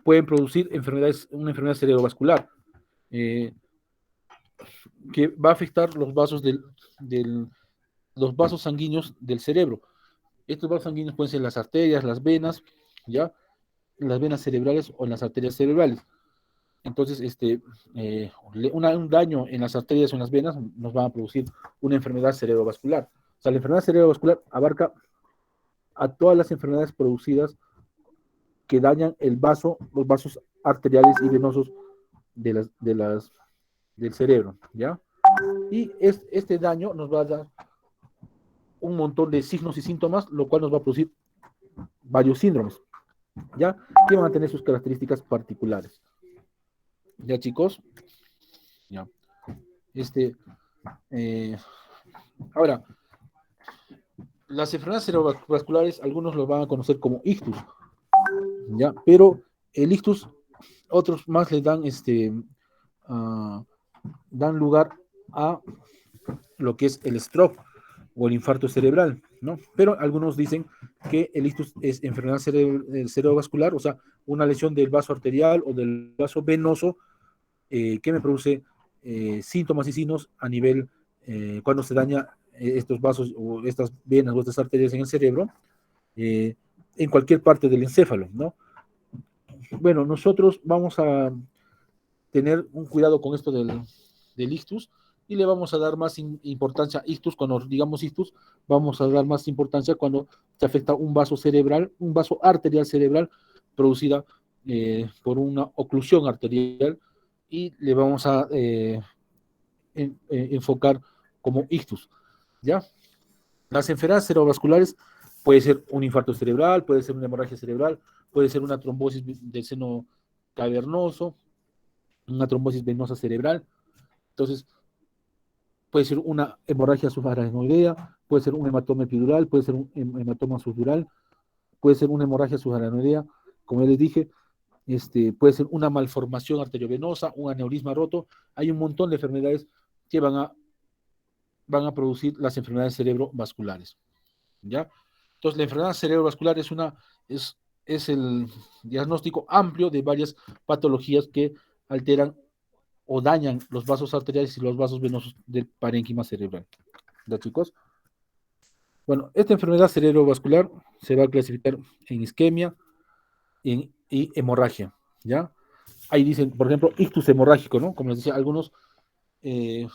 pueden producir una enfermedad cerebrovascular, que va a afectar los vasos sanguíneos del cerebro. Estos vasos sanguíneos pueden ser las arterias, las venas, ¿ya? Las venas cerebrales o las arterias cerebrales. Entonces, un daño en las arterias o en las venas nos va a producir una enfermedad cerebrovascular. O sea, la enfermedad cerebrovascular abarca a todas las enfermedades producidas que dañan los vasos arteriales y venosos del cerebro, ¿ya? Y este daño nos va a dar un montón de signos y síntomas, lo cual nos va a producir varios síndromes, ¿ya? Que van a tener sus características particulares. ¿Ya, chicos? Ya. Ahora, las enfermedades cerebrovasculares, algunos lo van a conocer como ictus, ¿ya? Pero el ictus, otros más le dan, dan lugar a lo que es el stroke o el infarto cerebral, ¿no? Pero algunos dicen que el ictus es enfermedad cerebrovascular, o sea, una lesión del vaso arterial o del vaso venoso que me produce síntomas y signos a nivel cuando se daña estos vasos o estas venas o estas arterias en el cerebro, en cualquier parte del encéfalo, ¿no? Bueno, nosotros vamos a tener un cuidado con esto del ictus y le vamos a dar más importancia a ictus. Cuando digamos ictus, vamos a dar más importancia cuando se afecta un vaso cerebral, un vaso arterial cerebral producida por una oclusión arterial, y le vamos a enfocar como ictus, ¿ya? Las enfermedades cerebrovasculares puede ser un infarto cerebral, puede ser una hemorragia cerebral, puede ser una trombosis del seno cavernoso, una trombosis venosa cerebral. Entonces, puede ser una hemorragia subarachnoidea, puede ser un hematoma epidural, puede ser un hematoma subdural, puede ser una hemorragia subarachnoidea, como ya les dije, puede ser una malformación arteriovenosa, un aneurisma roto. Hay un montón de enfermedades que van a producir las enfermedades cerebrovasculares, ¿ya? Entonces, la enfermedad cerebrovascular es el diagnóstico amplio de varias patologías que alteran o dañan los vasos arteriales y los vasos venosos del parénquima cerebral. ¿Ya, chicos? Bueno, esta enfermedad cerebrovascular se va a clasificar en isquemia y hemorragia, ¿ya? Ahí dicen, por ejemplo, ictus hemorrágico, ¿no? Como les decía, algunos eh,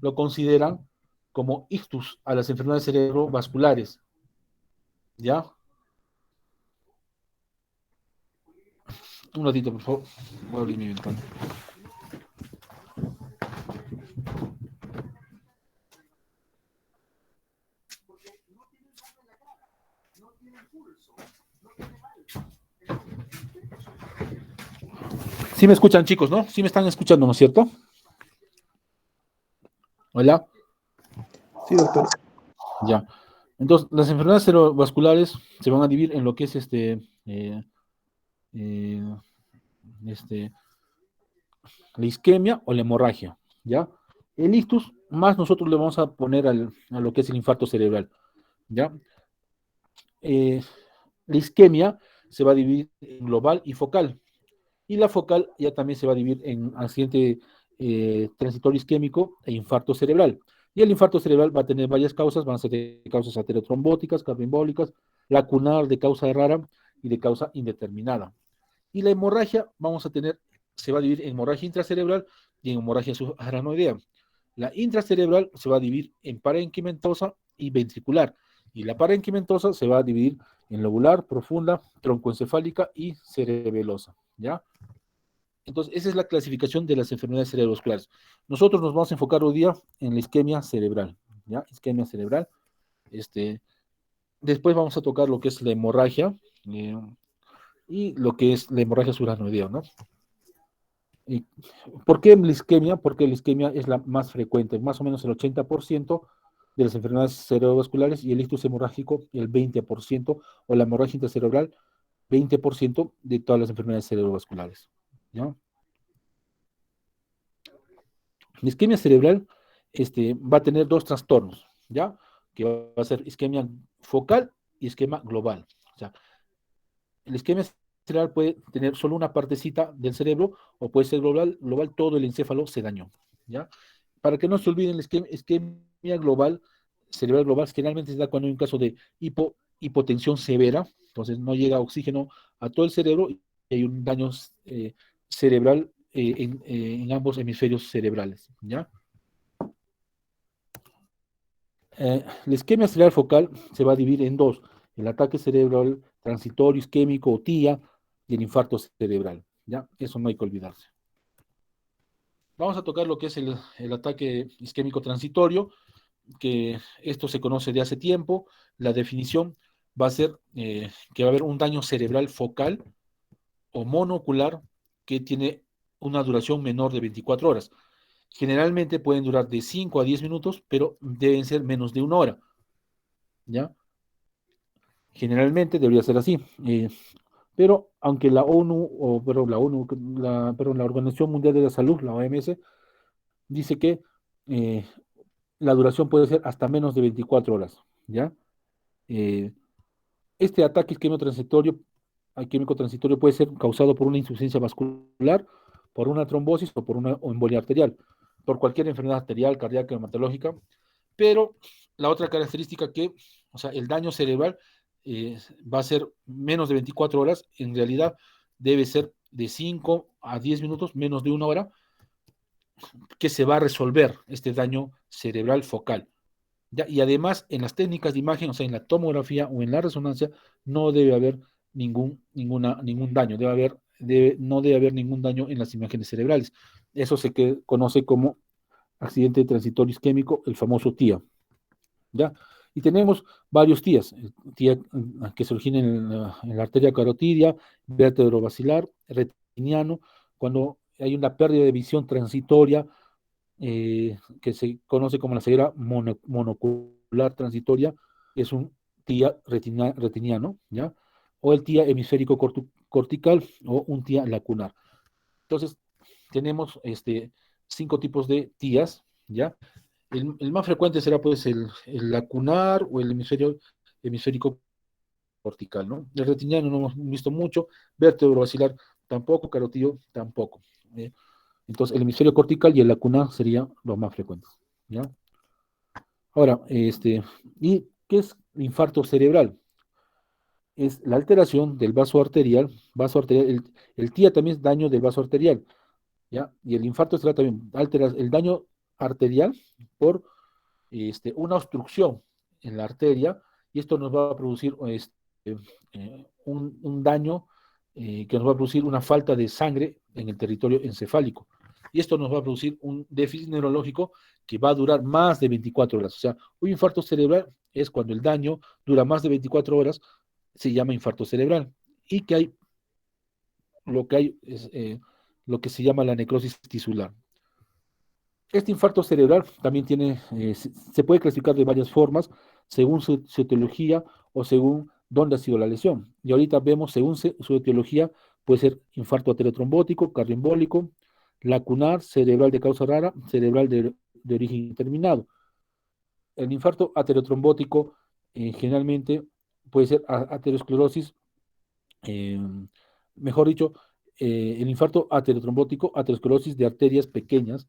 lo consideran como ictus a las enfermedades cerebrovasculares, ¿ya? Un ratito, por favor. Voy a abrir mi ventana. Sí me escuchan, chicos, ¿no? Sí me están escuchando, ¿no es cierto? Hola. Sí, doctor. Ya. Entonces, las enfermedades cerebrovasculares se van a dividir en lo que es eh, la isquemia o la hemorragia, ¿ya? El ictus, más nosotros le vamos a poner a lo que es el infarto cerebral, ¿ya? Eh, la isquemia se va a dividir en global y focal, y la focal ya también se va a dividir en accidente transitorio isquémico e infarto cerebral. Y el infarto cerebral va a tener varias causas, van a ser de causas aterotrombóticas, cardioembólicas, lacunar de causa rara y de causa indeterminada. Y la hemorragia se va a dividir en hemorragia intracerebral y en hemorragia subarachnoidea. La intracerebral se va a dividir en parenquimentosa y ventricular. Y la parenquimentosa se va a dividir en lobular, profunda, troncoencefálica y cerebelosa, ¿ya? Entonces, esa es la clasificación de las enfermedades cerebrovasculares. Nosotros nos vamos a enfocar hoy día en la isquemia cerebral, ¿ya? Isquemia cerebral. Después vamos a tocar lo que es la hemorragia y lo que es la hemorragia subarachnoidea, ¿no? ¿Y por qué la isquemia? Porque la isquemia es la más frecuente, más o menos el 80% de las enfermedades cerebrovasculares, y el ictus hemorrágico el 20%, o la hemorragia intracerebral 20% de todas las enfermedades cerebrovasculares, ¿ya? La isquemia cerebral va a tener dos trastornos, ¿ya? Que va a ser isquemia focal y isquemia global. O sea, el esquema cerebral puede tener solo una partecita del cerebro o puede ser global, todo el encéfalo se dañó, ¿ya? Para que no se olviden, el isquemia global, cerebral global, generalmente se da cuando hay un caso de hipotensión severa, entonces no llega oxígeno a todo el cerebro y hay un daño cerebral en ambos hemisferios cerebrales, ¿ya? La isquemia cerebral focal se va a dividir en dos: el ataque cerebral transitorio isquémico o TIA y el infarto cerebral, ¿ya? Eso no hay que olvidarse. Vamos a tocar lo que es el ataque isquémico transitorio, que esto se conoce de hace tiempo. La definición va a ser que va a haber un daño cerebral focal o monocular que tiene una duración menor de 24 horas. Generalmente pueden durar de 5 a 10 minutos, pero deben ser menos de una hora, ¿ya? Generalmente debería ser así. Pero aunque la ONU, la Organización Mundial de la Salud, la OMS, dice que eh, la duración puede ser hasta menos de 24 horas, ¿ya? Eh, este ataque químico transitorio puede ser causado por una insuficiencia vascular, por una trombosis o por una embolia arterial, por cualquier enfermedad arterial, cardíaca, hematológica. Pero la otra característica o sea, el daño cerebral va a ser menos de 24 horas, en realidad debe ser de 5 a 10 minutos, menos de una hora, que se va a resolver este daño cerebral focal. ¿Ya? Y además, en las técnicas de imagen, o sea, en la tomografía o en la resonancia, no debe haber ningún daño, no debe haber ningún daño en las imágenes cerebrales. Eso conoce como accidente transitorio isquémico, el famoso TIA, ¿ya? Y tenemos varios TIAs, TIA que se origina en la arteria carotidia, vértebro-basilar, retiniano, cuando hay una pérdida de visión transitoria, que se conoce como la ceguera monocular transitoria, es un TIA retiniano, ¿ya? O el TIA hemisférico cortical o un TIA lacunar. Entonces, tenemos 5 tipos de TIAs, ¿ya? El más frecuente será pues el lacunar o el hemisférico cortical, ¿no? El retiniano no hemos visto mucho, vértebro basilar tampoco, carotidio tampoco. ¿Eh? Entonces, el hemisferio cortical y el lacunar serían los más frecuentes, ¿ya? Ahora, ¿y qué es infarto cerebral? Es la alteración del vaso arterial, el TIA también es daño del vaso arterial, ¿ya? Y el infarto cerebral también altera el daño arterial por una obstrucción en la arteria, y esto nos va a producir un daño que nos va a producir una falta de sangre en el territorio encefálico. Y esto nos va a producir un déficit neurológico que va a durar más de 24 horas. O sea, un infarto cerebral es cuando el daño dura más de 24 horas, se llama infarto cerebral. Y lo que hay es lo que se llama la necrosis tisular. Este infarto cerebral también se puede clasificar de varias formas, según su etiología o según dónde ha sido la lesión. Y ahorita vemos, según su etiología, puede ser infarto ateriotrombótico, cardioembólico, lacunar, cerebral de causa rara, cerebral de origen indeterminado. El infarto ateriotrombótico generalmente puede ser aterosclerosis, eh, mejor dicho, el infarto ateriotrombótico, aterosclerosis de arterias pequeñas,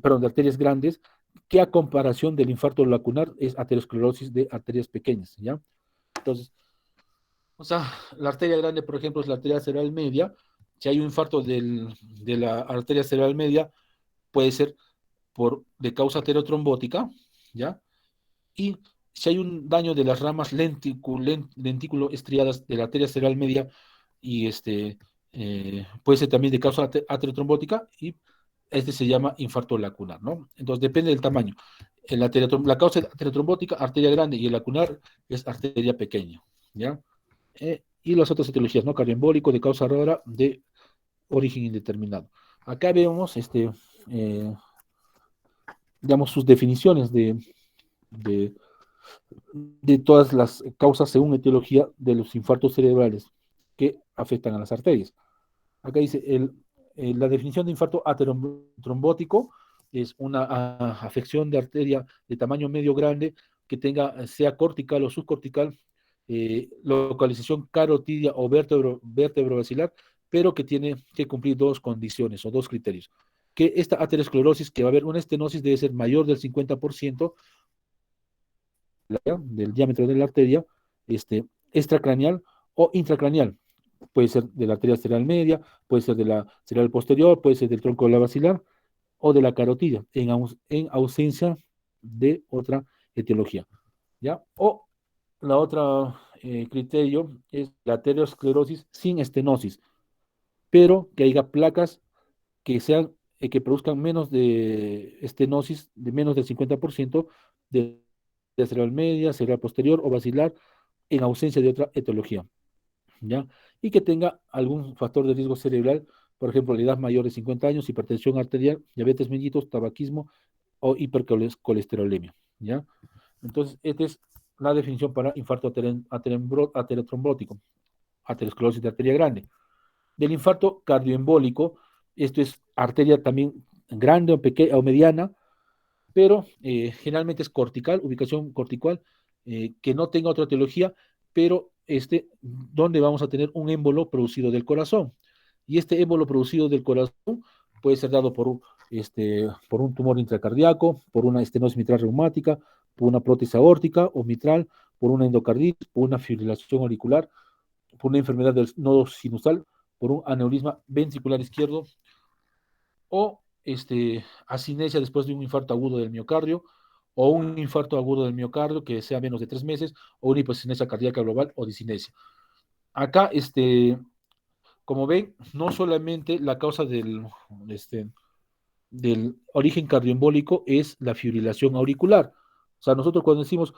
perdón, de arterias grandes, que a comparación del infarto lacunar es aterosclerosis de arterias pequeñas, ¿ya? Entonces, o sea, la arteria grande, por ejemplo, es la arteria cerebral media. Si hay un infarto de la arteria cerebral media, puede ser de causa aterotrombótica, ¿ya? Y si hay un daño de las ramas lentículo estriadas de la arteria cerebral media, y puede ser también de causa aterotrombótica, y se llama infarto lacunar, ¿no? Entonces depende del tamaño. La causa aterotrombótica, arteria grande, y el lacunar es arteria pequeña, ¿ya? Y las otras etiologías, ¿no? Cardioembólico de causa rara de origen indeterminado. Acá vemos, eh, digamos, sus definiciones de, de todas las causas según etiología de los infartos cerebrales que afectan a las arterias. Acá dice, la definición de infarto aterotrombótico es una afección de arteria de tamaño medio grande que sea cortical o subcortical, localización carotidia o vértebro basilar, pero que tiene que cumplir dos condiciones o dos criterios. Que esta aterosclerosis, que va a haber una estenosis, debe ser mayor del 50% del diámetro de la arteria, extracraneal o intracraneal. Puede ser de la arteria cerebral media, puede ser de la cerebral posterior, puede ser del tronco de la basilar o de la carotidia, en ausencia de otra etiología. ¿Ya? O la otra criterio es la aterosclerosis sin estenosis, pero que haya placas que sean, que produzcan menos de estenosis, de menos del 50% de cerebral media, cerebral posterior o basilar, en ausencia de otra etiología, ¿ya? Y que tenga algún factor de riesgo cerebral, por ejemplo, la edad mayor de 50 años, hipertensión arterial, diabetes mellitus, tabaquismo o hipercolesterolemia, ¿ya? Entonces, esta es la definición para infarto aterotrombótico, aterosclerosis de arteria grande. Del infarto cardioembólico, esto es arteria también grande o pequeña o mediana, pero generalmente es cortical, ubicación cortical, que no tenga otra etiología, pero donde vamos a tener un émbolo producido del corazón. Y este émbolo producido del corazón puede ser dado por un tumor intracardíaco, por una estenosis mitral reumática, por una prótesis aórtica o mitral, por una endocarditis, por una fibrilación auricular, por una enfermedad del nodo sinusal, por un aneurisma ventricular izquierdo o asinesia después de un infarto agudo del miocardio o un infarto agudo del miocardio que sea menos de 3 meses o una hipocinesia cardíaca global o disinesia. Acá, como ven, no solamente la causa del origen cardioembólico es la fibrilación auricular. O sea, nosotros cuando decimos,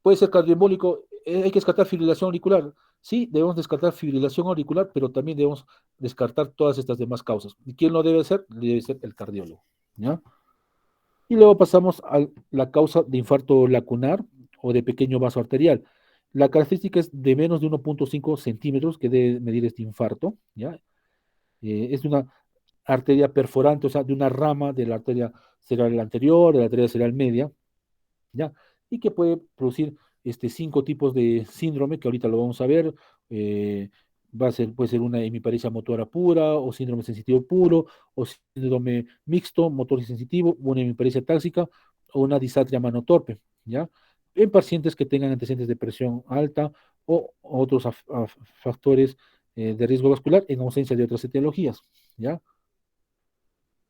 puede ser cardioembólico, hay que descartar fibrilación auricular. Sí, debemos descartar fibrilación auricular, pero también debemos descartar todas estas demás causas. ¿Y quién lo debe hacer? Debe ser el cardiólogo, ¿ya? Y luego pasamos a la causa de infarto lacunar o de pequeño vaso arterial. La característica es de menos de 1,5 centímetros que debe medir este infarto, ¿ya? Es de una arteria perforante, o sea, de una rama de la arteria cerebral anterior, de la arteria cerebral media, ¿ya? Y que puede producir 5 tipos de síndrome, que ahorita lo vamos a ver. eh, puede ser una hemiparesia motora pura, o síndrome sensitivo puro, o síndrome mixto, motor y sensitivo, una hemiparesia táxica, o una disatria manotorpe, ¿ya? En pacientes que tengan antecedentes de presión alta o otros factores de riesgo vascular en ausencia de otras etiologías, ¿ya?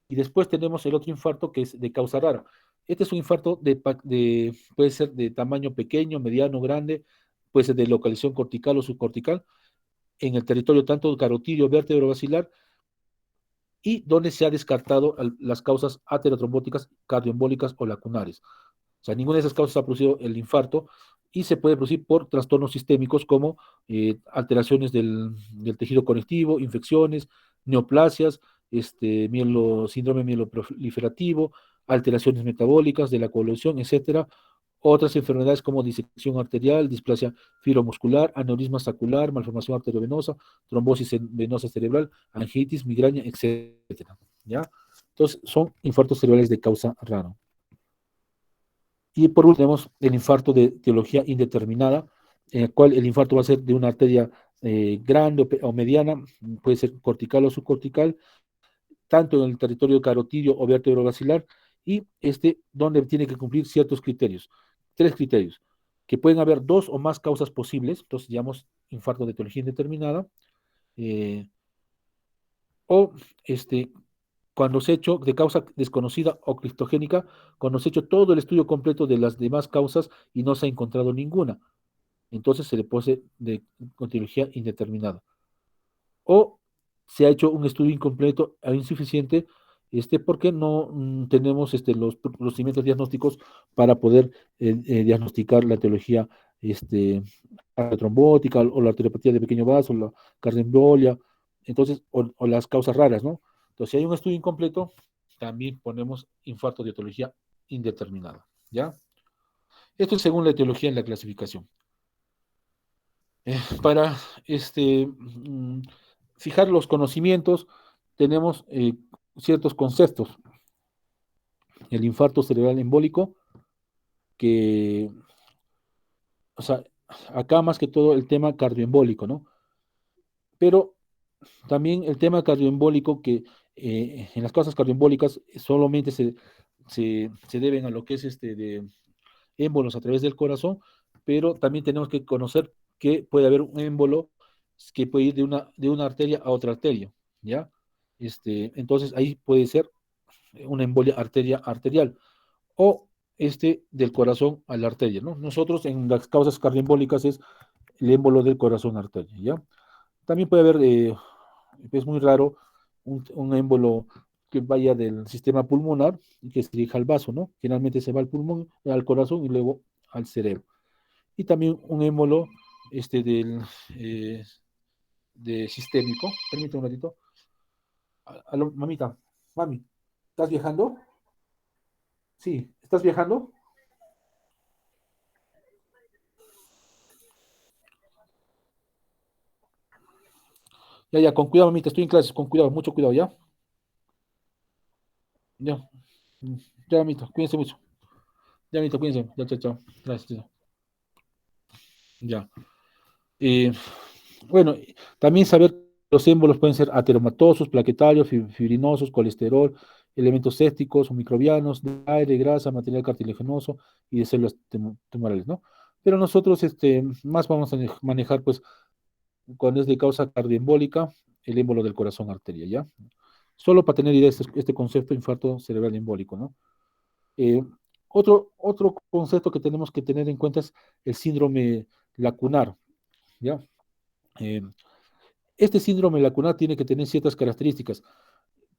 Y después tenemos el otro infarto que es de causa rara. Este es un infarto puede ser de tamaño pequeño, mediano, grande, puede ser de localización cortical o subcortical, en el territorio tanto carotidio, vértebro basilar, y donde se ha descartado las causas aterotrombóticas, cardioembólicas o lacunares. O sea, ninguna de esas causas ha producido el infarto y se puede producir por trastornos sistémicos como alteraciones del tejido conectivo, infecciones, neoplasias, síndrome mieloproliferativo, alteraciones metabólicas de la coagulación, etcétera. Otras enfermedades como disección arterial, displasia fibromuscular, aneurisma saccular, malformación arteriovenosa, trombosis venosa cerebral, angiitis, migraña, etcétera. ¿Ya? Entonces, son infartos cerebrales de causa rara. Y por último, tenemos el infarto de etiología indeterminada, en el cual el infarto va a ser de una arteria grande o mediana, puede ser cortical o subcortical, tanto en el territorio carotidio o vértebro basilar, y donde tiene que cumplir ciertos criterios. 3 criterios, que pueden haber 2 o más causas posibles, entonces llamamos infarto de etiología indeterminada, eh, o cuando se ha hecho de causa desconocida o criptogénica, cuando se ha hecho todo el estudio completo de las demás causas y no se ha encontrado ninguna. Entonces se le pone de etiología indeterminada. O se ha hecho un estudio incompleto e insuficiente, porque no tenemos los procedimientos diagnósticos para poder diagnosticar la etiología trombótica o la arteriopatía de pequeño vaso, la cardioembolia, entonces, o las causas raras, ¿no? Entonces, si hay un estudio incompleto, también ponemos infarto de etiología indeterminada, ¿ya? Esto es según la etiología en la clasificación. Para fijar los conocimientos, tenemos ciertos conceptos. El infarto cerebral embólico, que, o sea, acá más que todo el tema cardioembólico, ¿no? Pero también el tema cardioembólico, que en las causas cardioembólicas solamente se deben a lo que es de émbolos a través del corazón, pero también tenemos que conocer que puede haber un émbolo que puede ir de una arteria a otra arteria, ¿ya? Entonces ahí puede ser una embolia arterial o del corazón a la arteria, ¿no? Nosotros en las causas cardioembólicas es el émbolo del corazón a arteria, ¿ya? También puede haber, es muy raro, un émbolo que vaya del sistema pulmonar y que se dirija al vaso, ¿no? Generalmente se va al pulmón, al corazón y luego al cerebro. Y también un émbolo eh, de sistémico. Permítame un ratito. Aló, mamita, mami, ¿estás viajando? Sí, ¿estás viajando? Ya, ya, con cuidado, mamita, estoy en clases, con cuidado, mucho cuidado, ¿ya? Ya, ya, mamita, cuídense mucho. Ya, mamita, cuídense. Ya, chao, chao. Gracias, ya. Eh, bueno, también saber que los émbolos pueden ser ateromatosos, plaquetarios, fibrinosos, colesterol, elementos césticos o microbianos, de aire, grasa, material cartilaginoso y de células tumorales, ¿no? Pero nosotros más vamos a manejar, pues, cuando es de causa cardioembólica, el émbolo del corazón arteria, ¿ya? Solo para tener idea de este concepto, infarto cerebral embólico, ¿no? Eh, otro concepto que tenemos que tener en cuenta es el síndrome lacunar, ¿ya? Eh, Este síndrome lacunar tiene que tener ciertas características,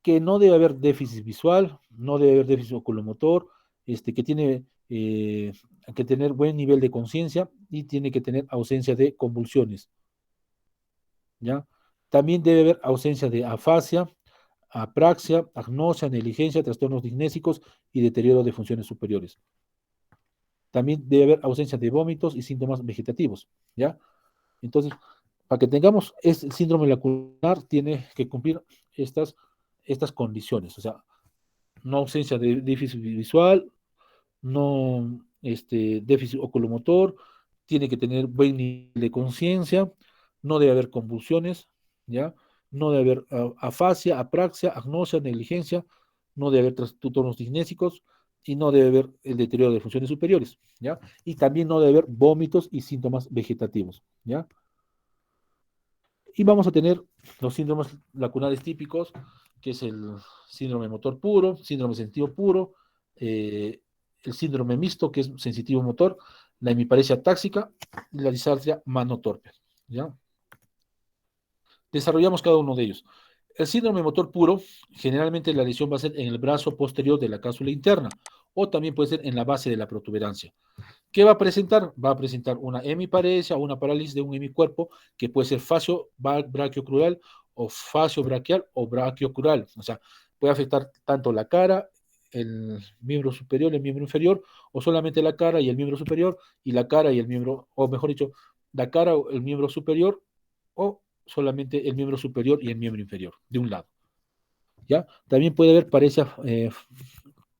que no debe haber déficit visual, no debe haber déficit oculomotor, que tiene que tener buen nivel de conciencia y tiene que tener ausencia de convulsiones, ¿ya? También debe haber ausencia de afasia, apraxia, agnosia, negligencia, trastornos disnésicos y deterioro de funciones superiores. También debe haber ausencia de vómitos y síntomas vegetativos, ¿ya? Entonces, para que tengamos el síndrome lacunar, tiene que cumplir estas condiciones, o sea, no ausencia de déficit visual, no déficit oculomotor, tiene que tener buen nivel de conciencia, no debe haber convulsiones, ¿ya? No debe haber afasia, apraxia, agnosia, negligencia, no debe haber trastornos disnésicos y no debe haber el deterioro de funciones superiores, ¿ya? Y también no debe haber vómitos y síntomas vegetativos, ¿ya? Y vamos a tener los síndromes lacunares típicos, que es el síndrome motor puro, síndrome sensitivo puro, eh, el síndrome mixto, que es sensitivo motor, la hemiparesia táxica y la disartria manotorpe, ¿ya? Desarrollamos cada uno de ellos. El síndrome motor puro, generalmente la lesión va a ser en el brazo posterior de la cápsula interna o también puede ser en la base de la protuberancia. ¿Qué va a presentar? Va a presentar una hemiparesia o una parálisis de un hemicuerpo que puede ser facio brachiocrural o facio braquial o brachiocrural. O sea, puede afectar tanto la cara, el miembro superior, el miembro inferior, o solamente la cara y el miembro superior, y la cara y el miembro, o mejor dicho, la cara o el miembro superior, o solamente el miembro superior y el miembro inferior, de un lado. ¿Ya? También puede haber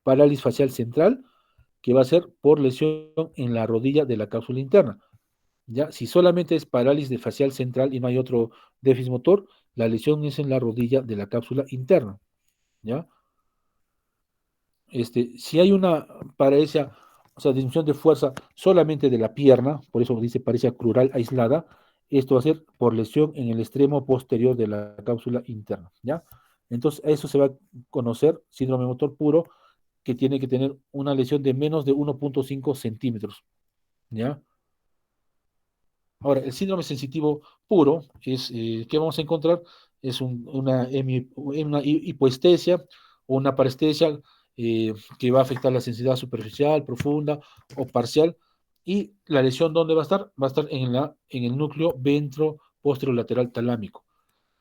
parálisis facial central, que va a ser por lesión en la rodilla de la cápsula interna. ¿Ya? Si solamente es parálisis de facial central y no hay otro déficit motor, la lesión es en la rodilla de la cápsula interna. ¿Ya? Si hay una parecia, o sea, disminución de fuerza solamente de la pierna, por eso dice parecia crural aislada, esto va a ser por lesión en el extremo posterior de la cápsula interna. ¿Ya? Entonces, eso se va a conocer síndrome motor puro, que tiene que tener una lesión de menos de 1,5 centímetros. ¿Ya? Ahora, el síndrome sensitivo puro es, ¿qué vamos a encontrar? Es una hipoestesia o una parestesia que va a afectar la sensibilidad superficial, profunda o parcial. ¿Y la lesión dónde va a estar? Va a estar en el núcleo ventro-posterolateral talámico.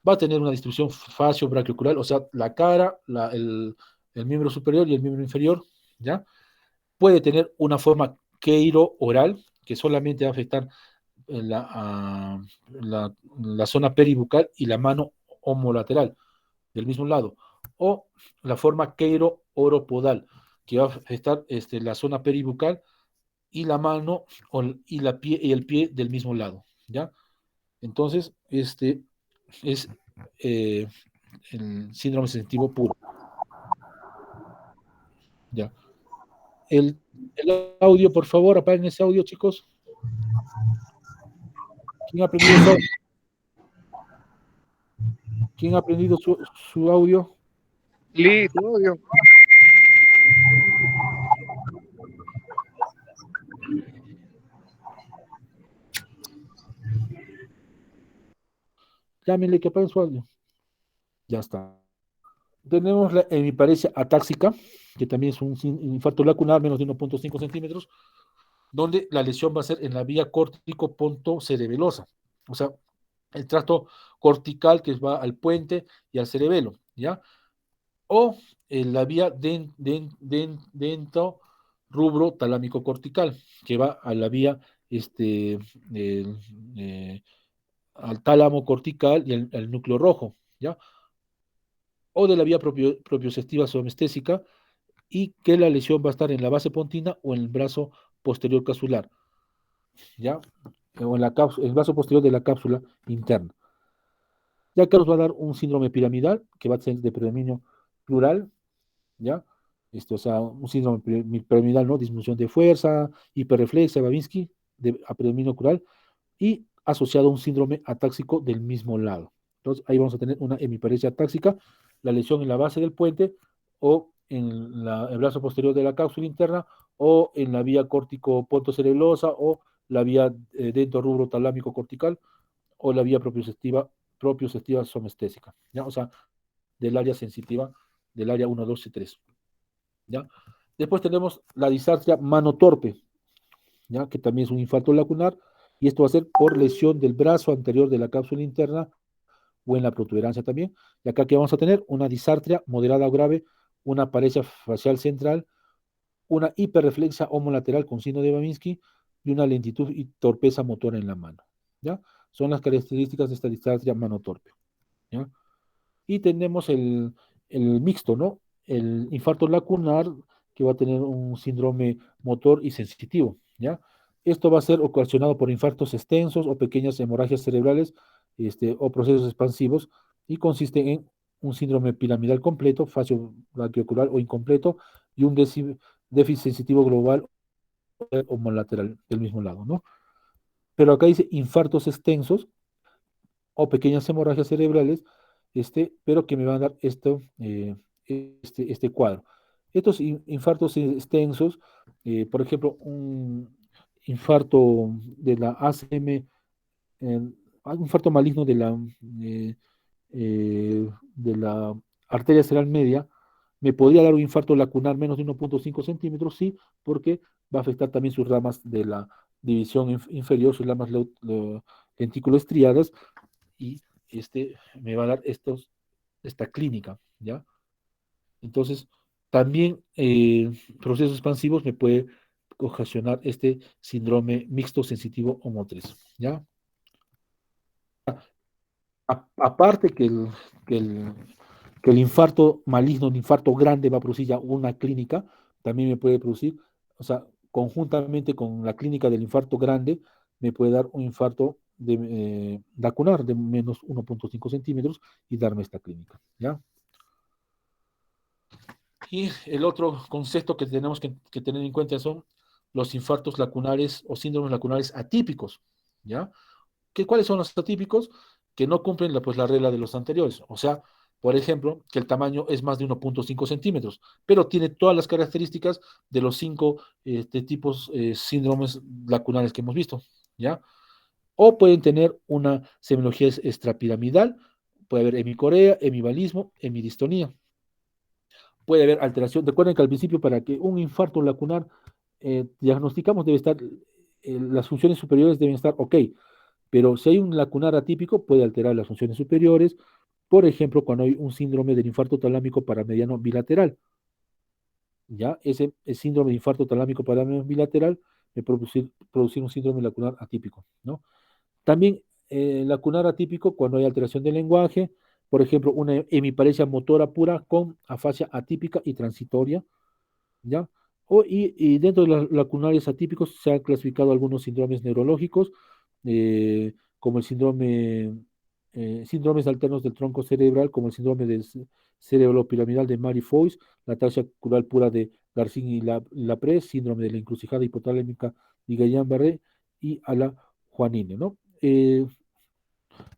Va a tener una distribución facio-brachiocural, o sea, la cara, el miembro superior y el miembro inferior, ¿ya? Puede tener una forma queiro-oral, que solamente va a afectar la zona peribucal y la mano homolateral del mismo lado, o la forma queiro-oropodal, que va a afectar la zona peribucal y la mano y el pie del mismo lado, ¿ya? Entonces, este es eh, el síndrome sensitivo puro, ¿ya? El audio, por favor, apaguen ese audio, chicos. ¿Quién ha aprendido su, ¿quién ha aprendido su audio? Listo, audio. Llámenle que apaguen su audio. Ya está. Tenemos la hemiparesia atáxica, que también es un infarto lacunar menos de 1.5 centímetros, donde la lesión va a ser en la vía córtico-ponto-cerebelosa, o sea, el tracto cortical que va al puente y al cerebelo, ¿ya? O en la vía dentro rubro talámico cortical, que va a la vía el, eh, al tálamo cortical y al núcleo rojo, ¿ya? O de la vía propioceptiva somestésica, y que la lesión va a estar en la base pontina o en el brazo posterior capsular, ¿ya? O en el brazo posterior de la cápsula interna. Ya que nos va a dar un síndrome piramidal, que va a ser de predominio plural, ¿ya? O sea, un síndrome piramidal, ¿no? Disminución de fuerza, hiperreflexia, Babinski, a predominio plural, y asociado a un síndrome atáxico del mismo lado. Entonces, ahí vamos a tener una hemiparesia atáxica, la lesión en la base del puente o en el brazo posterior de la cápsula interna o en la vía córtico-pontocerebelosa o la vía dentro rubro talámico cortical o la vía propioceptiva somestésica, ¿ya? O sea, del área sensitiva, del área 1, 2 y 3, ¿ya? Después tenemos la disartria mano torpe, ¿ya? Que también es un infarto lacunar, y esto va a ser por lesión del brazo anterior de la cápsula interna o en la protuberancia también. Y acá que vamos a tener una disartria moderada o grave, una paresia facial central, una hiperreflexia homolateral con signo de Babinski y una lentitud y torpeza motora en la mano, ¿ya? Son las características de esta disartria mano torpe, ¿ya? Y tenemos el mixto, ¿no? El infarto lacunar, que va a tener un síndrome motor y sensitivo, ¿ya? Esto va a ser ocasionado por infartos extensos o pequeñas hemorragias cerebrales, o procesos expansivos, y consiste en un síndrome piramidal completo, facio braquiocular o incompleto, y un déficit sensitivo global o homolateral del mismo lado, ¿no? Pero acá dice infartos extensos o pequeñas hemorragias cerebrales, pero que me van a dar este cuadro. Estos infartos extensos, por ejemplo, un infarto de la ACM, un infarto maligno eh, de la arteria cerebral media, me podría dar un infarto lacunar menos de 1.5 centímetros, sí, porque va a afectar también sus ramas de la división inferior, sus ramas lenticuloestriadas, y me va a dar esta clínica, ¿ya? Entonces, también procesos expansivos me puede ocasionar este síndrome mixto sensitivo o motriz, ¿ya? Aparte que el, que el infarto maligno, un infarto grande va a producir ya una clínica, también me puede producir, o sea, conjuntamente con la clínica del infarto grande, me puede dar un infarto lacunar de menos 1.5 centímetros y darme esta clínica, ¿ya? Y el otro concepto que tenemos que tener en cuenta son los infartos lacunares o síndromes lacunares atípicos, ¿ya? ¿Cuáles son los atípicos? Que no cumplen pues, la regla de los anteriores. O sea, por ejemplo, que el tamaño es más de 1.5 centímetros, pero tiene todas las características de los cinco tipos síndromes lacunares que hemos visto, ¿ya? O pueden tener una semiología extrapiramidal, puede haber hemicorea, hemivalismo, hemidistonía. Puede haber alteración. Recuerden que al principio, para que un infarto lacunar diagnosticamos, debe estar, las funciones superiores deben estar ok, pero si hay un lacunar atípico, puede alterar las funciones superiores. Por ejemplo, cuando hay un síndrome del infarto talámico paramediano bilateral, ¿ya? Ese síndrome de infarto talámico paramediano bilateral me producir un síndrome lacunar atípico, ¿no? También lacunar atípico cuando hay alteración del lenguaje, por ejemplo, una hemiparesia motora pura con afasia atípica y transitoria, ¿ya? Y dentro de los lacunarios atípicos se han clasificado algunos síndromes neurológicos, como el síndromes alternos del tronco cerebral, como el síndrome del cerebropiramidal de Mary-Foix, la ataxia cural pura de Garcin y Lapres, síndrome de la encrucijada hipotalámica de Guillain-Barré y a la Juanine, ¿no?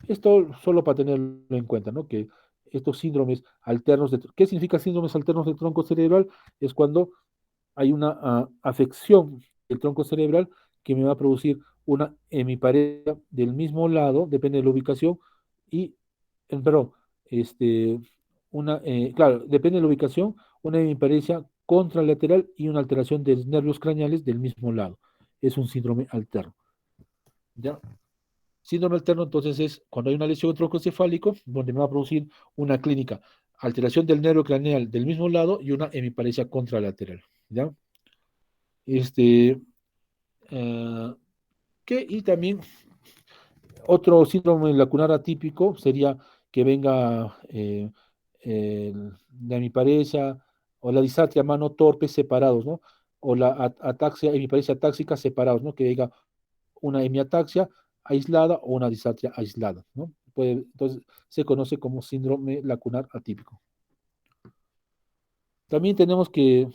Esto solo para tenerlo en cuenta, ¿no? Que estos síndromes alternos ¿qué significa síndromes alternos del tronco cerebral? Es cuando hay una afección del tronco cerebral que me va a producir una hemiparesia del mismo lado, depende de la ubicación, y, perdón, este, claro, depende de la ubicación, una hemiparesia contralateral y una alteración de los nervios craneales del mismo lado. Es un síndrome alterno. ¿Ya? Síndrome alterno, entonces, es cuando hay una lesión troncocefálico, donde me va a producir una clínica, alteración del nervio craneal del mismo lado y una hemiparesia contralateral. ¿Ya? Este, eh, y también otro síndrome lacunar atípico sería que venga la hemiparesia o la disartria mano torpe separados, ¿no? O la ataxia, hemiparesia táxica separados, ¿no? Que venga una hemiataxia aislada o una disartria aislada, ¿no? Entonces se conoce como síndrome lacunar atípico. También tenemos que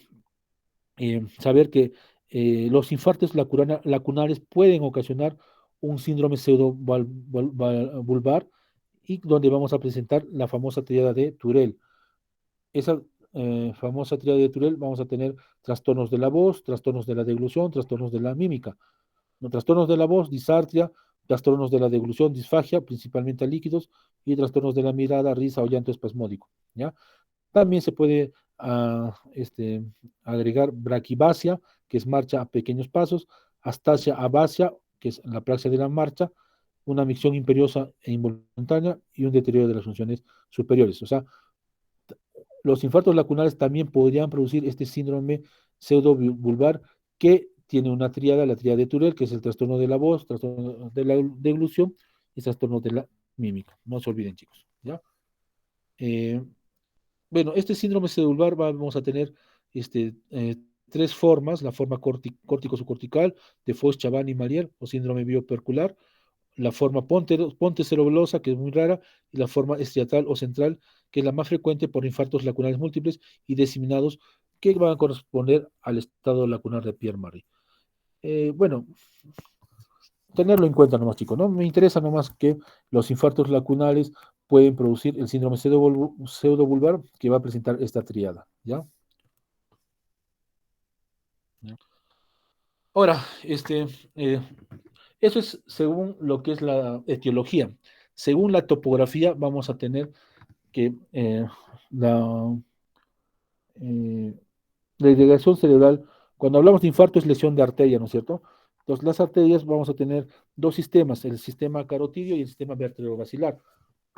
saber que los infartos lacunares pueden ocasionar un síndrome pseudo-vulvar y donde vamos a presentar la famosa tríada de Turel. Esa famosa tríada de Turel vamos a tener trastornos de la voz, trastornos de la deglución, trastornos de la mímica. Los trastornos de la voz, disartria, trastornos de la deglución, disfagia, principalmente a líquidos, y trastornos de la mirada, risa o llanto espasmódico. ¿Ya? También se puede agregar braquibasia, que es marcha a pequeños pasos, astasia abasia, que es la praxia de la marcha, una micción imperiosa e involuntaria y un deterioro de las funciones superiores. O sea, los infartos lacunares también podrían producir este síndrome pseudovulvar que tiene una tríada, la tríada de Turel, que es el trastorno de la voz, trastorno de la deglución y trastorno de la mímica. No se olviden, chicos. ¿Ya? Eh, Bueno, este síndrome celular vamos a tener tres formas: la forma córtico-subcortical de Foix, Chabán y Mariel, o síndrome biopercular, la forma pontocerebrosa, que es muy rara, y la forma estriatal o central, que es la más frecuente por infartos lacunales múltiples y diseminados, que van a corresponder al estado lacunar de Pierre-Marie. Bueno, tenerlo en cuenta nomás, chicos, ¿no? Me interesa nomás que los infartos lacunales pueden producir el síndrome pseudovulvar que va a presentar esta tríada, ¿ya? ¿Ya? Ahora, eh, eso es según lo que es la etiología. Según la topografía, vamos a tener que la, eh, la irrigación cerebral, cuando hablamos de infarto es lesión de arteria, ¿no es cierto? Entonces, las arterias vamos a tener dos sistemas, el sistema carotidio y el sistema vertebrovascular,